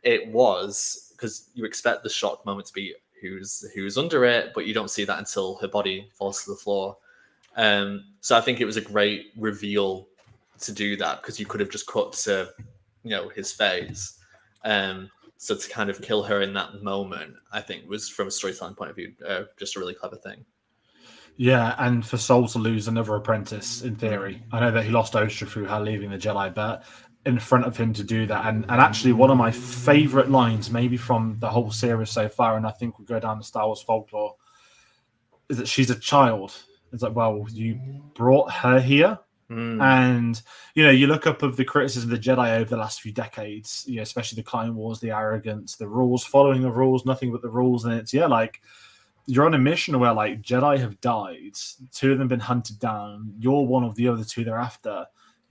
it was, because you expect the shock moment to be who's under it, but you don't see that until her body falls to the floor. So I think it was a great reveal to do that because you could have just cut to, his face. So to kind of kill her in that moment, I think was, from a storytelling point of view, just a really clever thing. Yeah, and for Soul to lose another apprentice, in theory. I know that he lost Ostra through her leaving the Jedi, but in front of him to do that. And actually, one of my favourite lines, maybe from the whole series so far, and I think we'll go down the Star Wars folklore, is that she's a child. It's like, well, you brought her here. And, you look up of the criticism of the Jedi over the last few decades, especially the Clone Wars, the arrogance, the rules, following the rules, nothing but the rules. And it's, like, you're on a mission where, like, Jedi have died. 2 of them been hunted down. You're one of the other 2 they're after.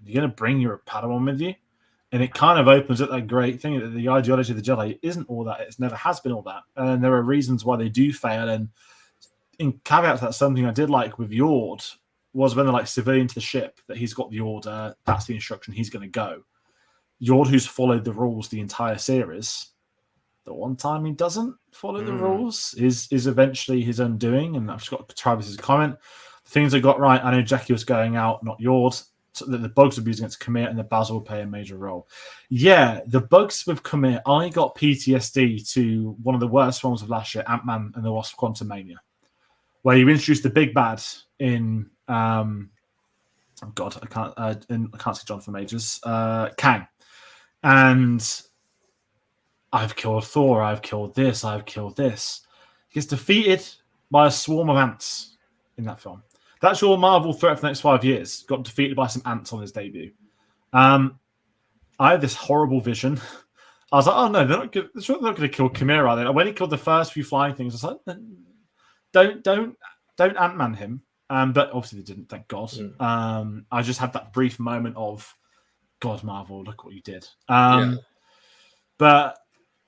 You're going to bring your Padawan with you. And it kind of opens up that great thing that the ideology of the Jedi isn't all that. It never has been all that. And there are reasons why they do fail. And in caveat to that, something I did like with Yord was when they're like civilian to the ship, that he's got the order, that's the instruction, he's going to go. Yord, who's followed the rules the entire series, the one time he doesn't follow the rules is eventually his undoing. And I've just got Travis's comment. The things I got right, I know Jackie was going out, not Yord. So the bugs would be used against Commit and the Basil will play a major role. Yeah, the bugs with Commit, I got PTSD to one of the worst films of last year, Ant-Man and the Wasp: Quantumania, where you introduced the big bad in I can't see John from ages. Kang. And I've killed Thor, I've killed this, I've killed this. He gets defeated by a swarm of ants in that film. That's your Marvel threat for the next 5 years. Got defeated by some ants on his debut. I had this horrible vision. I was like, oh no, they're not going to kill Chimera, are they? When he killed the first few flying things, I was like, don't Ant-Man him. But obviously they didn't, thank God. I just had that brief moment of, God, Marvel, look what you did. But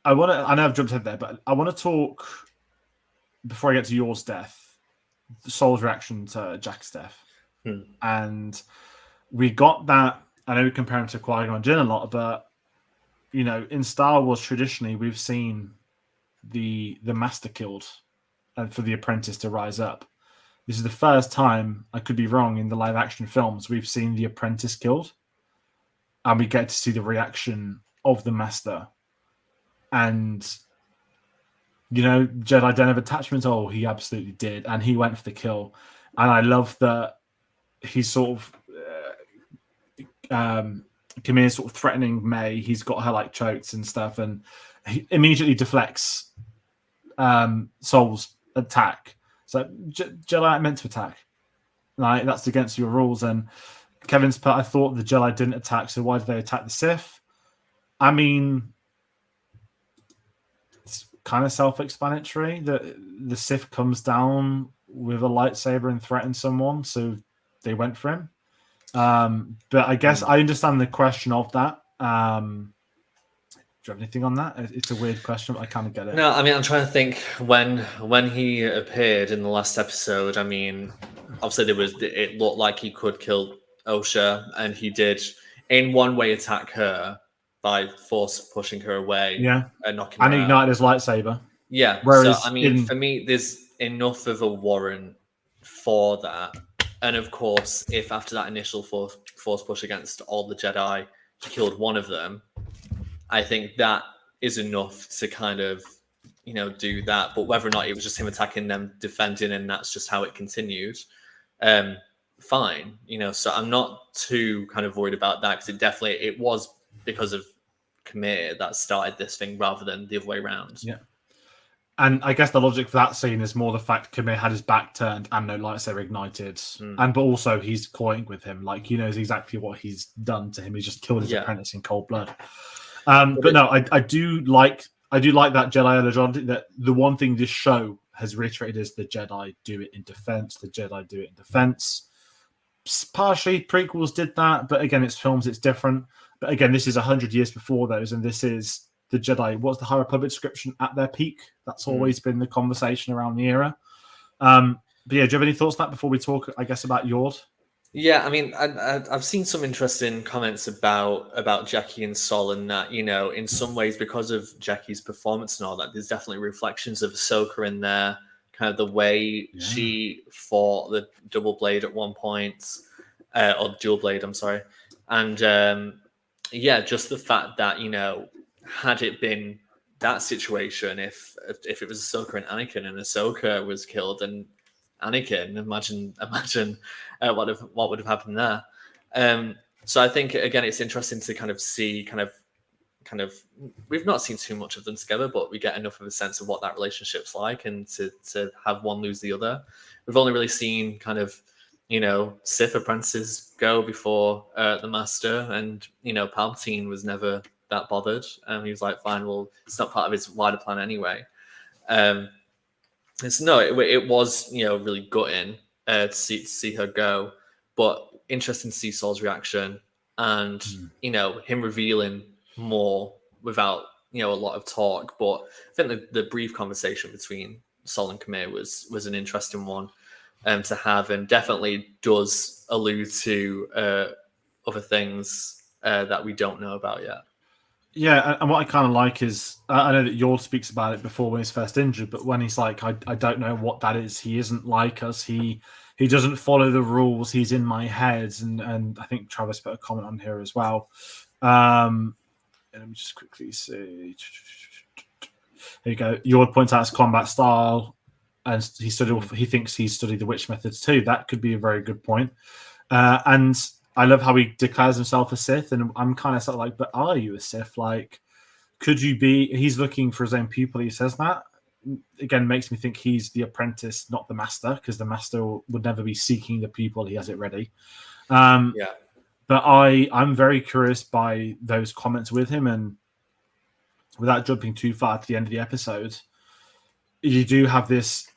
I know I've jumped ahead there, but I want to talk, before I get to yours death, Soul's reaction to Jack's death. And we got that I know we compare him to Qui-Gon Jinn a lot, but in Star Wars traditionally we've seen the master killed, and for the apprentice to rise up. This is the first time, I could be wrong, in the live action films we've seen the apprentice killed, and we get to see the reaction of the master. And Jedi don't have attachment. Oh, he absolutely did, and he went for the kill. And I love that he's sort of Kamir's sort of threatening May. He's got her like choked and stuff, and he immediately deflects Soul's attack. So Jedi aren't meant to attack. Like, that's against your rules. And Kevin's put, I thought the Jedi didn't attack, so why did they attack the Sith? I mean, it's kind of self-explanatory that the Sith comes down with a lightsaber and threatens someone, so they went for him. But I guess I understand the question of that. Do you have anything on that? It's a weird question, but I kind of get it. No, I mean, I'm trying to think when he appeared in the last episode. I mean, obviously it looked like he could kill Osha, and he did in one way attack her by force pushing her away, and knocking her and out. ignited his lightsaber. Yeah, Whereas so I mean, for me, there's enough of a warrant for that. And of course, if after that initial force push against all the Jedi, he killed one of them, I think that is enough to kind of, do that. But whether or not it was just him attacking them, defending, and that's just how it continued, fine. So I'm not too kind of worried about that, because it was because of Kamir that started this thing rather than the other way around. Yeah. And I guess the logic for that scene is more the fact Kamir had his back turned and no lightsaber ignited. But also he's toying with him. Like, he knows exactly what he's done to him. He's just killed his apprentice in cold blood. But no, I do like that Jedi that the one thing this show has reiterated is the Jedi do it in defense. The Jedi do it in defense. Partially prequels did that, but again, it's films, it's different. But again, this is 100 years before those, and this is the Jedi. What's the High Republic description at their peak? That's always been the conversation around the era. But yeah, do you have any thoughts on that before we talk, I guess, about Yord? Yeah, I mean, I've seen some interesting comments about Jackie and Sol, and that, in some ways, because of Jackie's performance and all that, there's definitely reflections of Ahsoka in there, kind of the way she fought the double blade at one point, or dual blade, I'm sorry. And just the fact that, had it been that situation, if it was Ahsoka and Anakin, and Ahsoka was killed, and Anakin, imagine what would have happened there. So I think, again, it's interesting to kind of see kind of we've not seen too much of them together, but we get enough of a sense of what that relationship's like, and to have one lose the other. We've only really seen kind of Sith apprentices go before the Master, and Palpatine was never that bothered. He was like, fine, well, it's not part of his wider plan anyway. It was really gutting to see her go, but interesting to see Saul's reaction, and him revealing more without a lot of talk. But I think the brief conversation between Saul and Kamir was an interesting one to have, and definitely does allude to other things that we don't know about yet. Yeah, and what I kind of like is, I know that Yord speaks about it before when he's first injured, but when he's like, I don't know what that is. He isn't like us. He doesn't follow the rules. He's in my head. And I think Travis put a comment on here as well. Let me just quickly see. There you go. Yord points out his combat style, and he thinks he studied the witch methods too. That could be a very good point. And I love how he declares himself a Sith, and I'm kind of sort of like, but are you a Sith? Like, could you be? He's looking for his own pupil. He says that. Again, makes me think he's the apprentice, not the master, because the master would never be seeking the pupil. He has it ready. But I'm very curious by those comments with him, and without jumping too far to the end of the episode, you do have this.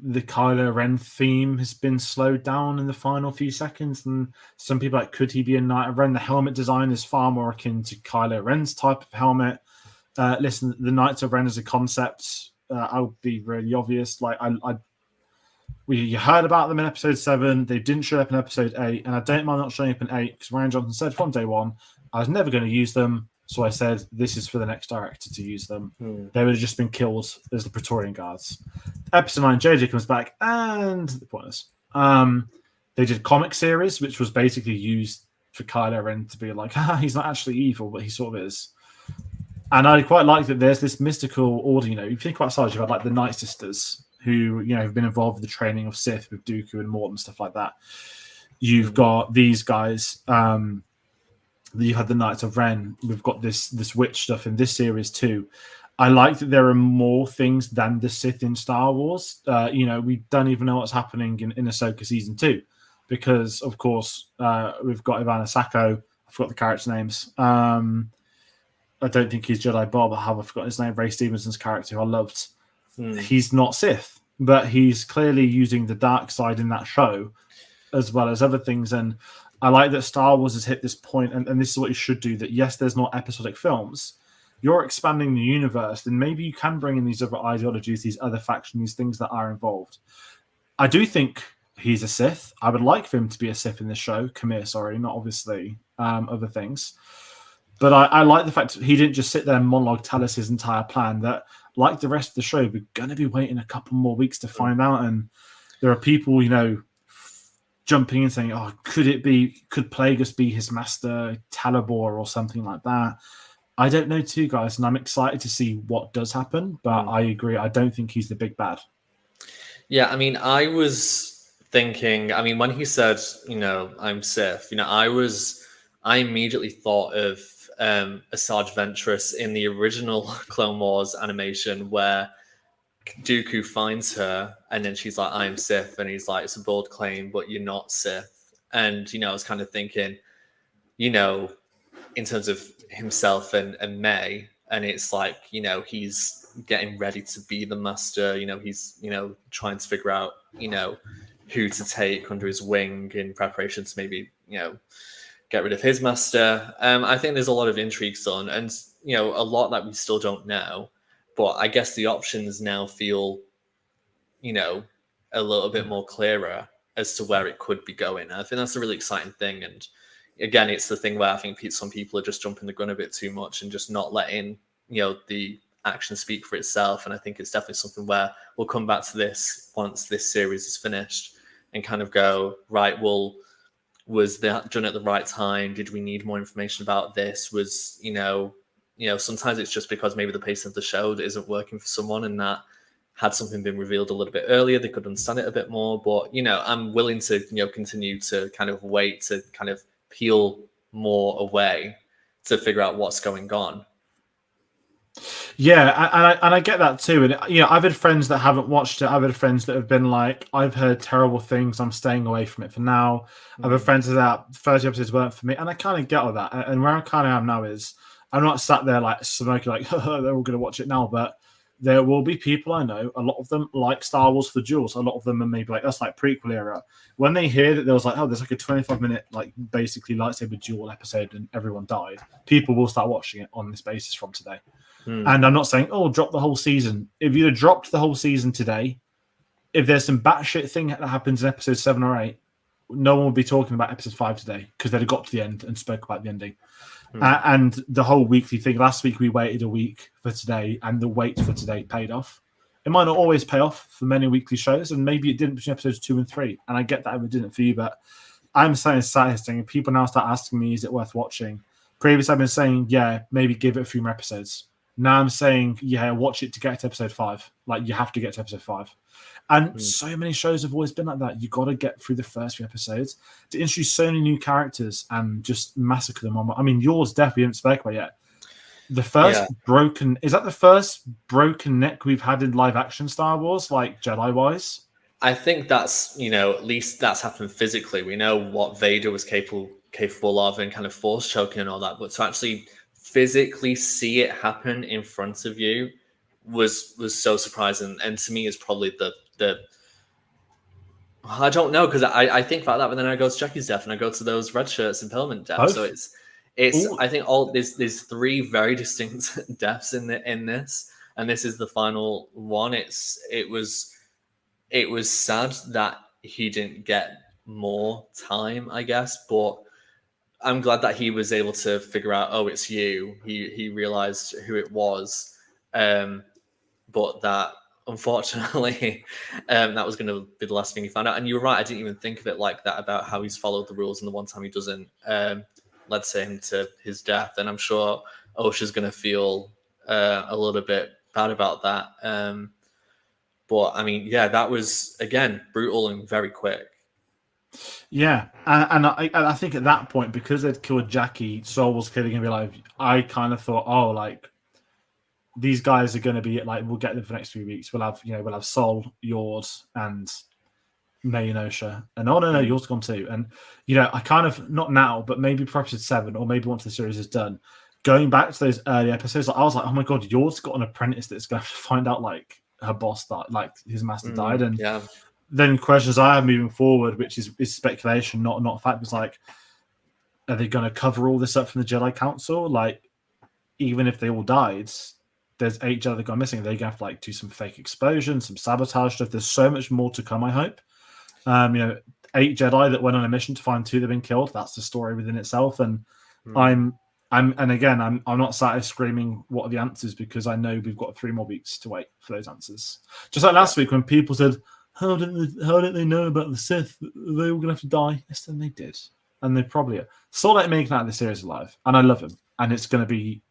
The Kylo Ren theme has been slowed down in the final few seconds, and some people are like, could he be a Knight of Ren? The helmet design is far more akin to Kylo Ren's type of helmet. Listen, the Knights of Ren as a concept, I'll be really obvious. Like, I You heard about them in episode 7. They didn't show up in episode 8, and I don't mind not showing up in 8 because Ryan Johnson said from day one I was never going to use them. So I said this is for the next director to use them. They would have just been killed as the Praetorian Guards. Episode 9, JJ comes back, and pointless. They did comic series, which was basically used for Kylo Ren to be like, he's not actually evil, but he sort of is. And I quite like that there's this mystical order. You know, you think about Star Wars, you've had like the Night Sisters, who have been involved with the training of Sith with Dooku and Morton, stuff like that. You've got these guys. You had the Knights of Ren. We've got this witch stuff in this series too. I like that there are more things than the Sith in Star Wars. We don't even know what's happening in Ahsoka season 2, because of course we've got Ivana Sacco. I forgot the character names. I don't think he's Jedi Bob. I forgotten his name. Ray Stevenson's character, who I loved. He's not Sith, but he's clearly using the dark side in that show, as well as other things. And I like that Star Wars has hit this point, and this is what you should do, that yes, there's not episodic films. You're expanding the universe, then maybe you can bring in these other ideologies, these other factions, these things that are involved. I do think he's a Sith. I would like for him to be a Sith in this show. Khmer, sorry, not obviously other things. But I like the fact that he didn't just sit there and monologue tell us his entire plan, that like the rest of the show, we're going to be waiting a couple more weeks to find out. And there are people, jumping in saying, could Plagueis be his master, Talabor, or something like that? I don't know too, guys, and I'm excited to see what does happen, but I agree. I don't think he's the big bad. Yeah, I mean, I was thinking, when he said, I'm Sith, I immediately thought of Asajj Ventress in the original Clone Wars animation, where Dooku finds her and then she's like, I'm Sith, and he's like, it's a bold claim, but you're not Sith. And I was kind of thinking, in terms of himself and May, and it's like, he's getting ready to be the master, he's trying to figure out who to take under his wing in preparation to maybe get rid of his master. I think there's a lot of intrigue on, and a lot that we still don't know. But I guess the options now feel, a little bit more clearer as to where it could be going. I think that's a really exciting thing. And again, it's the thing where I think some people are just jumping the gun a bit too much and just not letting, the action speak for itself. And I think it's definitely something where we'll come back to this once this series is finished and kind of go, right, well, was that done at the right time? Did we need more information about this? Was, sometimes it's just because maybe the pacing of the show isn't working for someone, and that had something been revealed a little bit earlier, they could understand it a bit more. But, I'm willing to, continue to kind of wait to kind of peel more away to figure out what's going on. Yeah, and I get that too. And I've had friends that haven't watched it. I've had friends that have been like, I've heard terrible things, I'm staying away from it for now. I've had friends that 30 episodes weren't for me, and I kind of get all that. And where I kind of am now is, I'm not sat there like smoking like they're all going to watch it now, but there will be people I know, a lot of them like Star Wars for the duels. A lot of them are maybe like, that's like prequel era. When they hear that there was like, there's like a 25-minute, like basically lightsaber duel episode and everyone died, people will start watching it on this basis from today. And I'm not saying, drop the whole season. If you'd have dropped the whole season today, if there's some batshit thing that happens in episode 7 or 8, no one would be talking about episode 5 today, because they'd have got to the end and spoke about the ending. And the whole weekly thing, last week we waited a week for today, and the wait for today paid off. It might not always pay off for many weekly shows, and maybe it didn't between episodes 2 and 3. And I get that it didn't for you, but I'm saying it's satisfying. And people now start asking me, is it worth watching? Previously, I've been saying, yeah, maybe give it a few more episodes. Now I'm saying, yeah, watch it to get to episode 5. Like, you have to get to episode 5. And so many shows have always been like that. You got to get through the first few episodes to introduce so many new characters and just massacre them. I mean, yours definitely didn't speak about yet. The first broken... Is that the first broken neck we've had in live-action Star Wars, like Jedi-wise? I think that's, at least that's happened physically. We know what Vader was capable of and kind of force choking and all that, but to actually physically see it happen in front of you was so surprising, and to me is probably the I don't know, because I think about that, but then I go to Jackie's death and I go to those red shirts impalement deaths. So it's I think all there's 3 very distinct deaths in this, and this is the final one. It it was sad that he didn't get more time, I guess, but I'm glad that he was able to figure out, oh, it's you. He realized who it was, but that unfortunately, that was going to be the last thing he found out. And you were right; I didn't even think of it like that about how he's followed the rules, and the one time he doesn't, led him to his death. And I'm sure Osha's going to feel a little bit bad about that. But I mean, yeah, that was again brutal and very quick. Yeah, and I think at that point, because they'd killed Jackie, Soul was clearly going to be like, I kind of thought, oh, like, these guys are going to be like, we'll get them for the next 3 weeks. We'll have Soul, yours, and May and Osha. And oh, no, yours gone too. And, I kind of, not now, but maybe for episode 7, or maybe once the series is done, going back to those early episodes, I was like, oh my God, yours got an apprentice that's going to find out, like, her boss died, like, his master died. And yeah. Then questions I have moving forward, which is speculation, not fact, was like, are they going to cover all this up from the Jedi Council? Like, even if they all died, there's 8 Jedi that got missing. They're going to have to like do some fake explosion, some sabotage stuff. There's so much more to come, I hope. 8 Jedi that went on a mission to find 2 that have been killed. That's the story within itself. And I'm not sat here screaming, what are the answers? Because I know we've got 3 more weeks to wait for those answers. Just like last week when people said, how didn't they know about the Sith? They were going to have to die. Yes, then they did. And they probably are. Saw that making out of the series alive. And I love him. And it's going to be,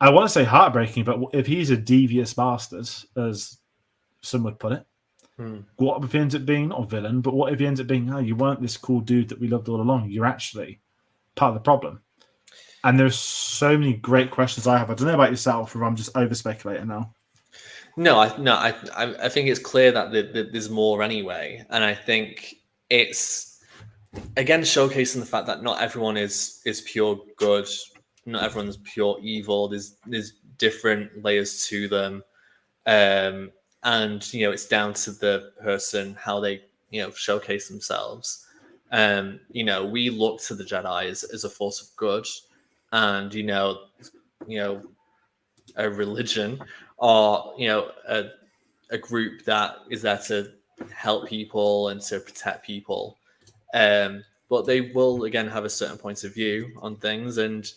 I want to say heartbreaking, but if he's a devious bastard, as some would put it, what if he ends up being, not a villain, but what if he ends up being, you weren't this cool dude that we loved all along. You're actually part of the problem. And there's so many great questions I have. I don't know about yourself, or I'm just over speculating now. No, I think it's clear that there's more anyway, and I think it's again showcasing the fact that not everyone is pure good, not everyone's pure evil. There's different layers to them, and it's down to the person how they showcase themselves. We look to the Jedi as a force of good, and a religion, or a group that is there to help people and to protect people, but they will again have a certain point of view on things, and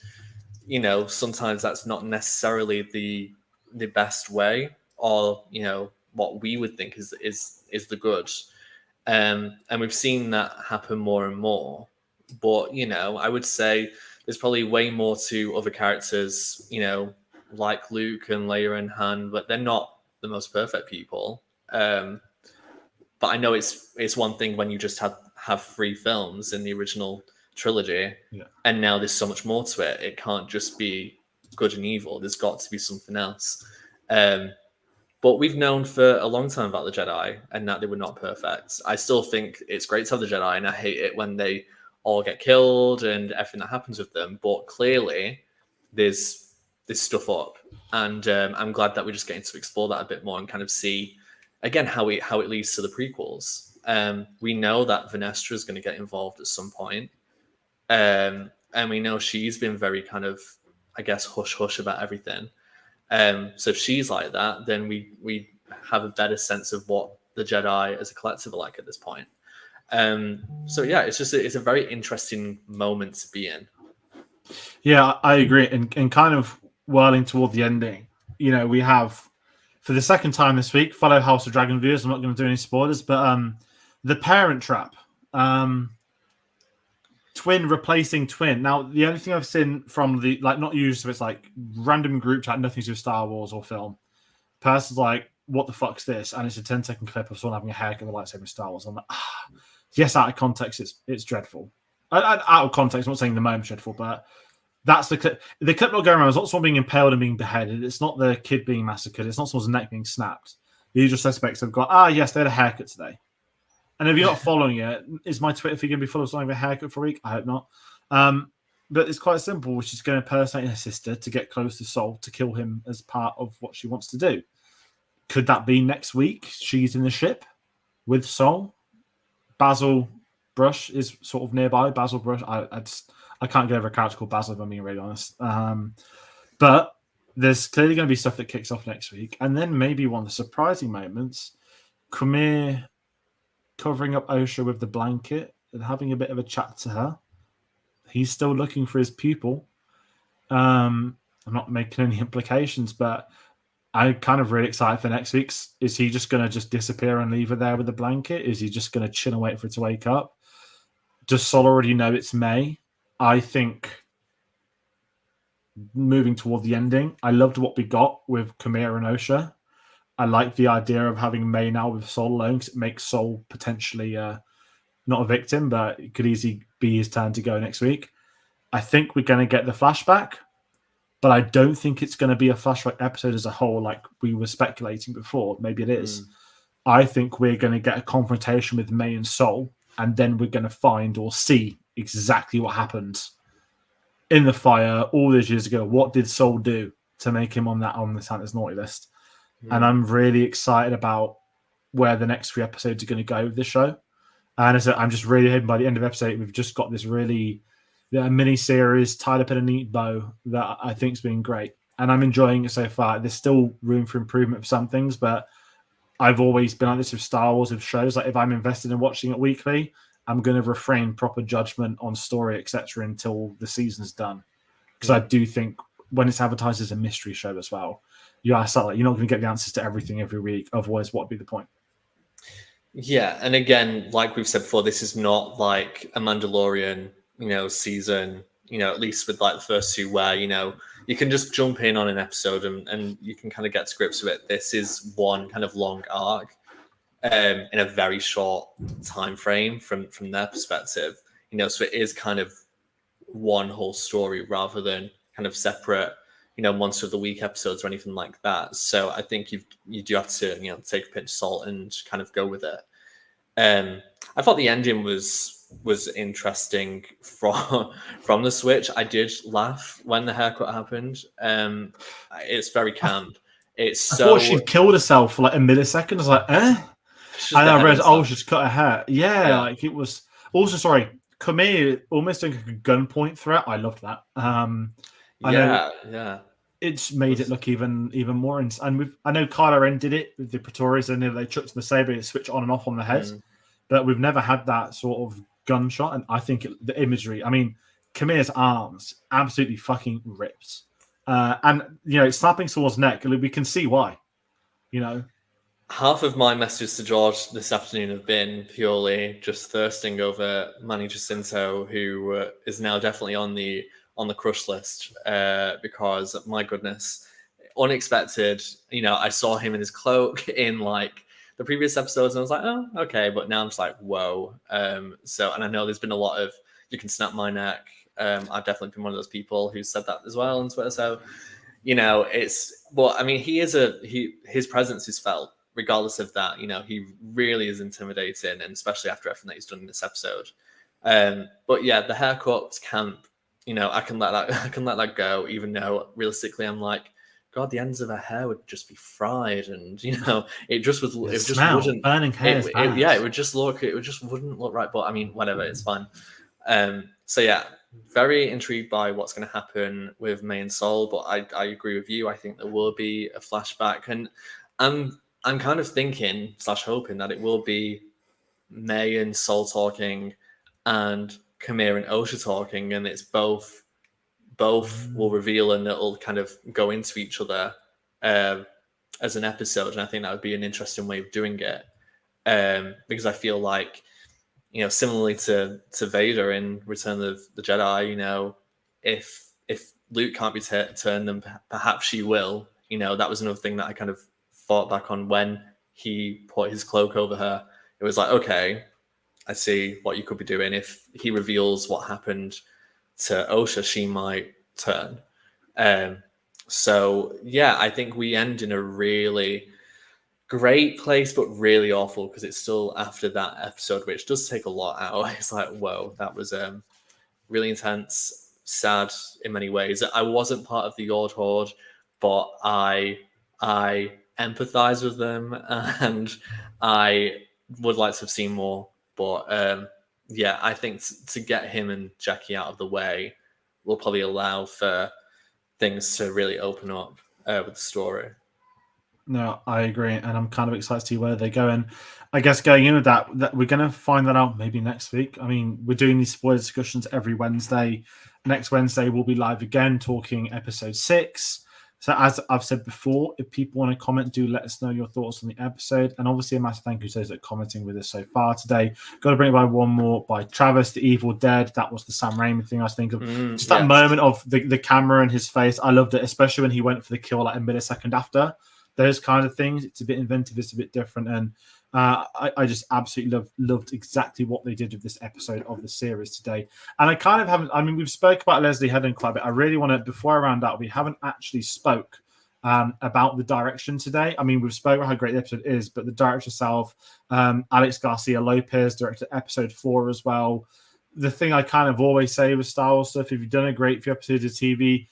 sometimes that's not necessarily the best way, or what we would think is the good, and we've seen that happen more and more. But I would say there's probably way more to other characters, like Luke and Leia and Han, but they're not the most perfect people. But I know it's one thing when you just have 3 films in the original trilogy, and now there's so much more to it. It can't just be good and evil. There's got to be something else. But we've known for a long time about the Jedi and that they were not perfect. I still think it's great to have the Jedi, and I hate it when they all get killed and everything that happens with them. But clearly, there's stuff up, and I'm glad that we're just getting to explore that a bit more and kind of see again how it leads to the prequels. We know that Vanestra is going to get involved at some point, and we know she's been very kind of, I guess, hush about everything. So if she's like that, then we have a better sense of what the Jedi as a collective are like at this point. So yeah, it's a very interesting moment to be in. Yeah, I agree. And kind of whirling toward the ending, we have, for the second time this week, fellow House of Dragon viewers, I'm not going to do any spoilers, but the Parent Trap. Twin replacing twin. Now, the only thing I've seen from the, like, not used, so it's like random group chat, nothing to do with Star Wars or film. Person's like, what the fuck's this? And it's a 10-second clip of someone having a haircut with a lightsaber in Star Wars. I'm like, yes, out of context, it's dreadful. Out of context, I'm not saying the moment's dreadful, but that's the clip. The clip not going around is not someone being impaled and being beheaded. It's not the kid being massacred. It's not someone's neck being snapped. The usual suspects have got, yes, they had a haircut today. And if you're not following it, is my Twitter feed going to be full of something with a haircut for a week? I hope not. But it's quite simple. She's going to impersonate her sister to get close to Sol to kill him as part of what she wants to do. Could that be next week? She's in the ship with Sol. Basil Brush is sort of nearby. Basil Brush. I can't get over a character called Basil, if I'm being really honest. But there's clearly going to be stuff that kicks off next week. And then maybe one of the surprising moments Cremere covering up Osha with the blanket and having a bit of a chat to her. He's still looking for his pupil. I'm not making any implications, but I'm kind of really excited for next week's. Is he just going to just disappear and leave her there with the blanket? Is he just going to chill and wait for her to wake up? Does Sol already know it's May? I think moving toward the ending, I loved what we got with Khmer and Osha. I like the idea of having May now with Sol alone because it makes Sol potentially not a victim, but it could easily be his turn to go next week. I think we're going to get the flashback, but I don't think it's going to be a flashback episode as a whole like we were speculating before. Maybe it is. I think we're going to get a confrontation with May and Sol, and then we're going to find or see exactly what happened in the fire all those years ago. What did Sol do to make him on the Santa's naughty list? And I'm really excited about where the next 3 episodes are going to go with this show. And as I said, I'm just really hoping by the end of the episode, we've just got this really mini series tied up in a neat bow that I think's been great. And I'm enjoying it so far. There's still room for improvement for some things, but I've always been like this with Star Wars, with shows. Like if I'm invested in watching it weekly, I'm going to refrain proper judgment on story, etc., until the season's done. Because I do think when it's advertised as a mystery show as well, you're not going to get the answers to everything every week. Otherwise, what would be the point? Yeah, and again, like we've said before, this is not like a Mandalorian, season, at least with like the first 2 where, you can just jump in on an episode and you can kind of get to grips with it. This is one kind of long arc in a very short time frame from their perspective, so it is kind of one whole story rather than kind of separate, Monster of the Week episodes or anything like that. So I think you do have to, take a pinch of salt and kind of go with it. I thought the ending was interesting from the switch. I did laugh when the haircut happened. It's very camp. It's I so. thought she'd killed herself for like a millisecond. I was like, eh? And I realized, she's cut her hair. Yeah, like it was. Also, sorry, Khmer almost doing like a gunpoint threat. I loved that. I know it's made it look even more. And I know Kylo Ren did it with the Praetorians, and they chucked the saber and switch on and off on the head. But we've never had that sort of gunshot. And I think the imagery. I mean, Khmer's arms absolutely fucking rips. And snapping Saul's neck. We can see why. Half of my messages to George this afternoon have been purely just thirsting over Manny Jacinto, who is now definitely on the crush list because my goodness, unexpected. I saw him in his cloak in like the previous episodes, and I was like, oh, okay, but now I'm just like, whoa. And I know there's been a lot of you can snap my neck. I've definitely been one of those people who said that as well on Twitter. So his presence is felt. Regardless of that, he really is intimidating, and especially after everything that he's done in this episode. But yeah, the haircut camp, I can let that go, even though realistically I'm like, God, the ends of her hair would just be fried, and it just wouldn't burning hair. It just wouldn't look right. But I mean, whatever, it's fine. So yeah, very intrigued by what's going to happen with May and Sol, but I agree with you. I think there will be a flashback, and I'm kind of thinking / hoping that it will be May and Sol talking and Khmer and Osha talking, and it's both will reveal and it'll kind of go into each other as an episode. And I think that would be an interesting way of doing it because I feel like, similarly to Vader in Return of the Jedi, if Luke can't be turned, then perhaps she will. That was another thing that I kind of thought back on when he put his cloak over her. It was like, okay, I see what you could be doing. If he reveals what happened to Osha, she might turn. So yeah, I think we end in a really great place, but really awful because it's still after that episode, which does take a lot out. It's like, whoa, that was really intense, sad in many ways. I wasn't part of the Ord Horde, but I empathize with them, and I would like to have seen more. But yeah, I think to get him and Jackie out of the way will probably allow for things to really open up with the story. No, I agree, and I'm kind of excited to see where they go. And I guess going in with that we're going to find that out maybe next week. I mean, we're doing these spoiler discussions every Wednesday. Next Wednesday, we'll be live again talking episode 6. So, as I've said before, if people want to comment, do let us know your thoughts on the episode. And obviously, a massive thank you to those that are commenting with us so far today. Got to bring it by one more by Travis, The Evil Dead. That was the Sam Raimi thing I was thinking of. Just that moment of the camera and his face. I loved it, especially when he went for the kill like a millisecond after. Those kind of things. It's a bit inventive. It's a bit different. And I just absolutely loved exactly what they did with this episode of the series today. And I kind of haven't, I mean, we've spoke about Leslie Hedden quite a bit. I really want to, before I round out, we haven't actually spoke about the direction today. I mean, we've spoken about how great the episode is, but the director herself, Alex Garcia Lopez, directed episode 4 as well. The thing I kind of always say with Star Wars stuff, if you've done a great few episodes of TV,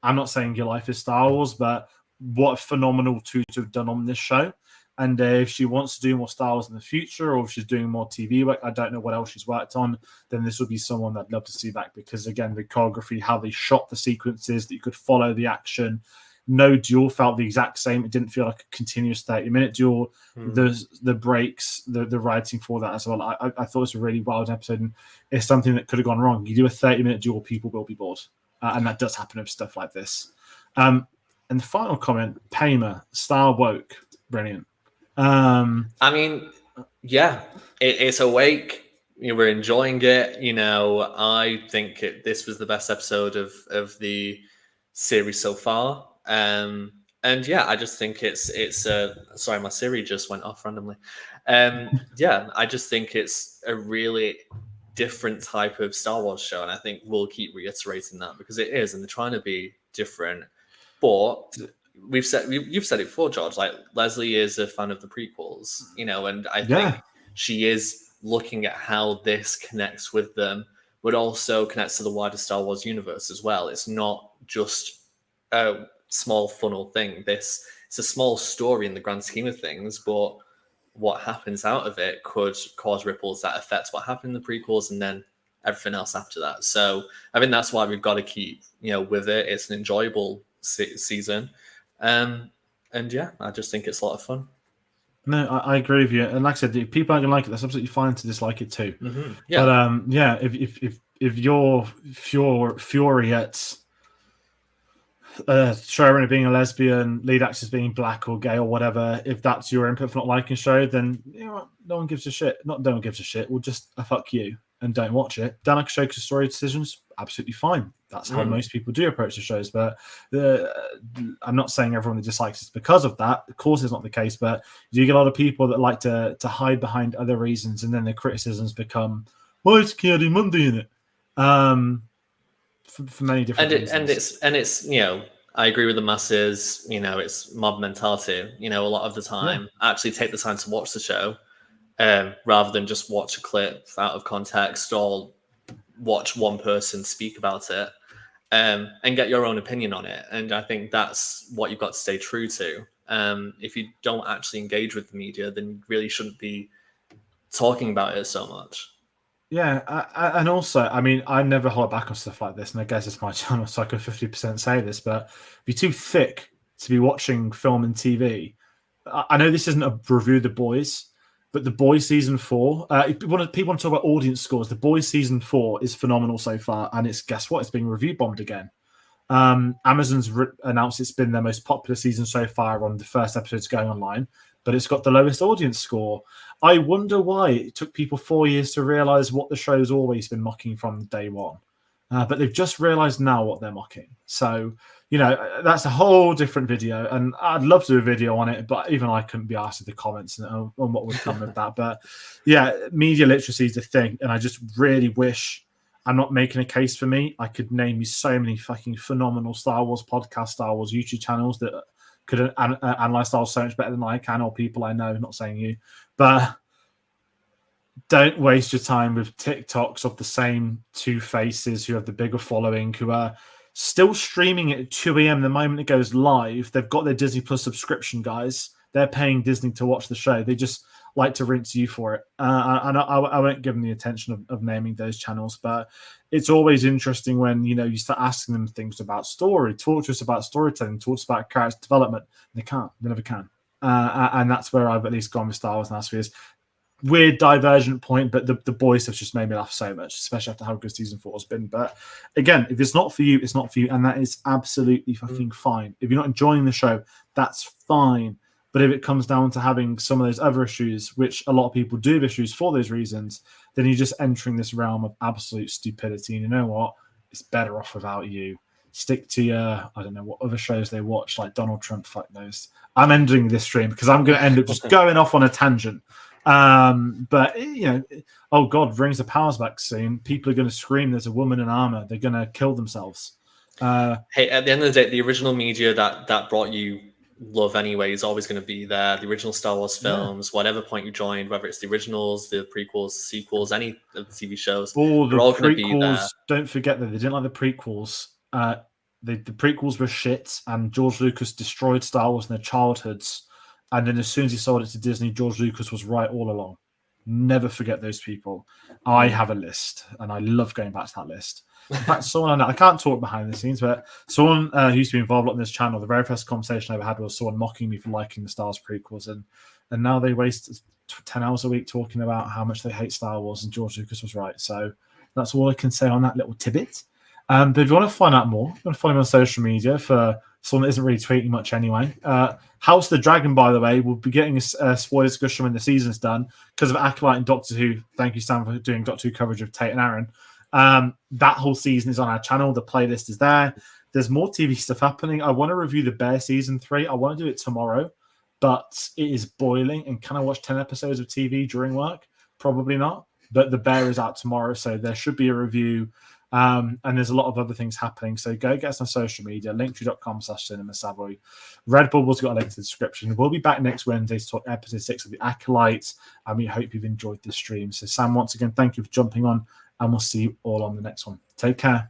I'm not saying your life is Star Wars, but what a phenomenal to have done on this show. And if she wants to do more Star Wars in the future, or if she's doing more TV work, I don't know what else she's worked on, then this would be someone that I'd love to see back, because, again, the choreography, how they shot the sequences, that you could follow the action. No duel felt the exact same. It didn't feel like a continuous 30-minute duel. The breaks, the writing for that as well. I thought it was a really wild episode, and it's something that could have gone wrong. You do a 30-minute duel, people will be bored. And that does happen with stuff like this. And the final comment, Paymer, Star Woke, brilliant. I mean, yeah, it's awake. We're enjoying it. I think this was the best episode of the series so far. And yeah, I just think it's sorry, my Siri just went off randomly. Yeah, I just think it's a really different type of Star Wars show, and I think we'll keep reiterating that because it is, and they're trying to be different. But you've said it before, George. Like, Leslie is a fan of the prequels, and I think she is looking at how this connects with them, but also connects to the wider Star Wars universe as well. It's not just a small funnel thing. It's a small story in the grand scheme of things, but what happens out of it could cause ripples that affect what happened in the prequels and then everything else after that. So I think that's why we've got to keep, with it. It's an enjoyable season. And yeah, I just think it's a lot of fun. No, I agree with you. And like I said, if people aren't going to like it, that's absolutely fine to dislike it too. Mm-hmm. Yeah. But yeah, if you're fury at showrunner being a lesbian, lead actors being black or gay or whatever, if that's your input for not liking a show, then no one gives a shit. No one gives a shit. We'll just fuck you and don't watch it. Don't like a show because story decisions, absolutely fine. That's how most people do approach the shows. But I'm not saying everyone that dislikes it because of that. Of course, it's not the case. But you get a lot of people that like to hide behind other reasons, and then their criticisms become, "Why is Ki-Adi-Mundi in it?" For many different reasons. And it's I agree with the masses. It's mob mentality. A lot of the time, actually take the time to watch the show, rather than just watch a clip out of context or watch one person speak about it, and get your own opinion on it. And I think that's what you've got to stay true to. If you don't actually engage with the media, then you really shouldn't be talking about it so much. Yeah, and also, I mean, I never hold back on stuff like this, and I guess it's my channel, so I could 50% say this, but if you're too thick to be watching film and TV, I know this isn't a review of The Boys, but The Boys Season 4, people want to talk about audience scores. The Boys Season 4 is phenomenal so far, and guess what? It's being review bombed again. Amazon's announced it's been their most popular season so far on the first episodes going online, but it's got the lowest audience score. I wonder why it took people 4 years to realize what the show's always been mocking from day one. But they've just realized now what they're mocking. So, that's a whole different video. And I'd love to do a video on it, but even I couldn't be asked in the comments on what would come with that. But yeah, media literacy is a thing. And I just really wish, I'm not making a case for me. I could name you so many fucking phenomenal Star Wars podcasts, Star Wars YouTube channels that could analyze Star Wars so much better than I can, or people I know, not saying you. But don't waste your time with TikToks of the same two faces who have the bigger following, who are still streaming it at 2 a.m. the moment it goes live. They've got their Disney Plus subscription, guys. They're paying Disney to watch the show. They just like to rinse you for it. And I won't give them the attention of naming those channels, but it's always interesting when, you start asking them things about story. Talk to us about storytelling. Talk to us about character development. They can't. They never can. And that's where I've at least gone with Star Wars now. Weird divergent point, but the boys have just made me laugh so much, especially after how good season 4 has been. But again, if it's not for you, it's not for you, and that is absolutely fucking fine. If you're not enjoying the show, that's fine. But if it comes down to having some of those other issues, which a lot of people do have issues for those reasons, then you're just entering this realm of absolute stupidity. And you know what? It's better off without you. Stick to your, I don't know what other shows they watch, like Donald Trump, fuck those. I'm ending this stream because I'm going to end up just going off on a tangent. But oh god, Rings of Power's back soon. People are going to scream there's a woman in armor. They're going to kill themselves. Hey, at the end of the day, the original media that brought you love anyway is always going to be there. The original Star Wars films, whatever point you joined, whether it's the originals, the prequels, the sequels, any of the TV shows, they're all going to be there. Don't forget that they didn't like the prequels. The prequels were shit, and George Lucas destroyed Star Wars in their childhoods. And then as soon as he sold it to Disney, George Lucas was right all along. Never forget those people. I have a list, and I love going back to that list. In fact, someone I can't talk behind the scenes, but someone who used to be involved on this channel, the very first conversation I ever had was someone mocking me for liking the Star Wars prequels, and now they waste 10 hours a week talking about how much they hate Star Wars, and George Lucas was right. So that's all I can say on that little tidbit. But if you want to find out more, you want to follow me on social media for someone that isn't really tweeting much anyway. House of the Dragon, by the way, will be getting a spoiler discussion when the season's done because of Acolyte and Doctor Who. Thank you, Sam, for doing Doctor Who coverage of Tate and Aaron. That whole season is on our channel. The playlist is there. There's more TV stuff happening. I want to review The Bear season 3. I want to do it tomorrow, but it is boiling. And can I watch 10 episodes of TV during work? Probably not. But The Bear is out tomorrow, so there should be a review. And there's a lot of other things happening. So go get us on social media, linktree.com/cinemasavoy. Red Bull's got a link to the description. We'll be back next Wednesday to talk episode 6 of The Acolyte. And we hope you've enjoyed this stream. So Sam, once again, thank you for jumping on, and we'll see you all on the next one. Take care.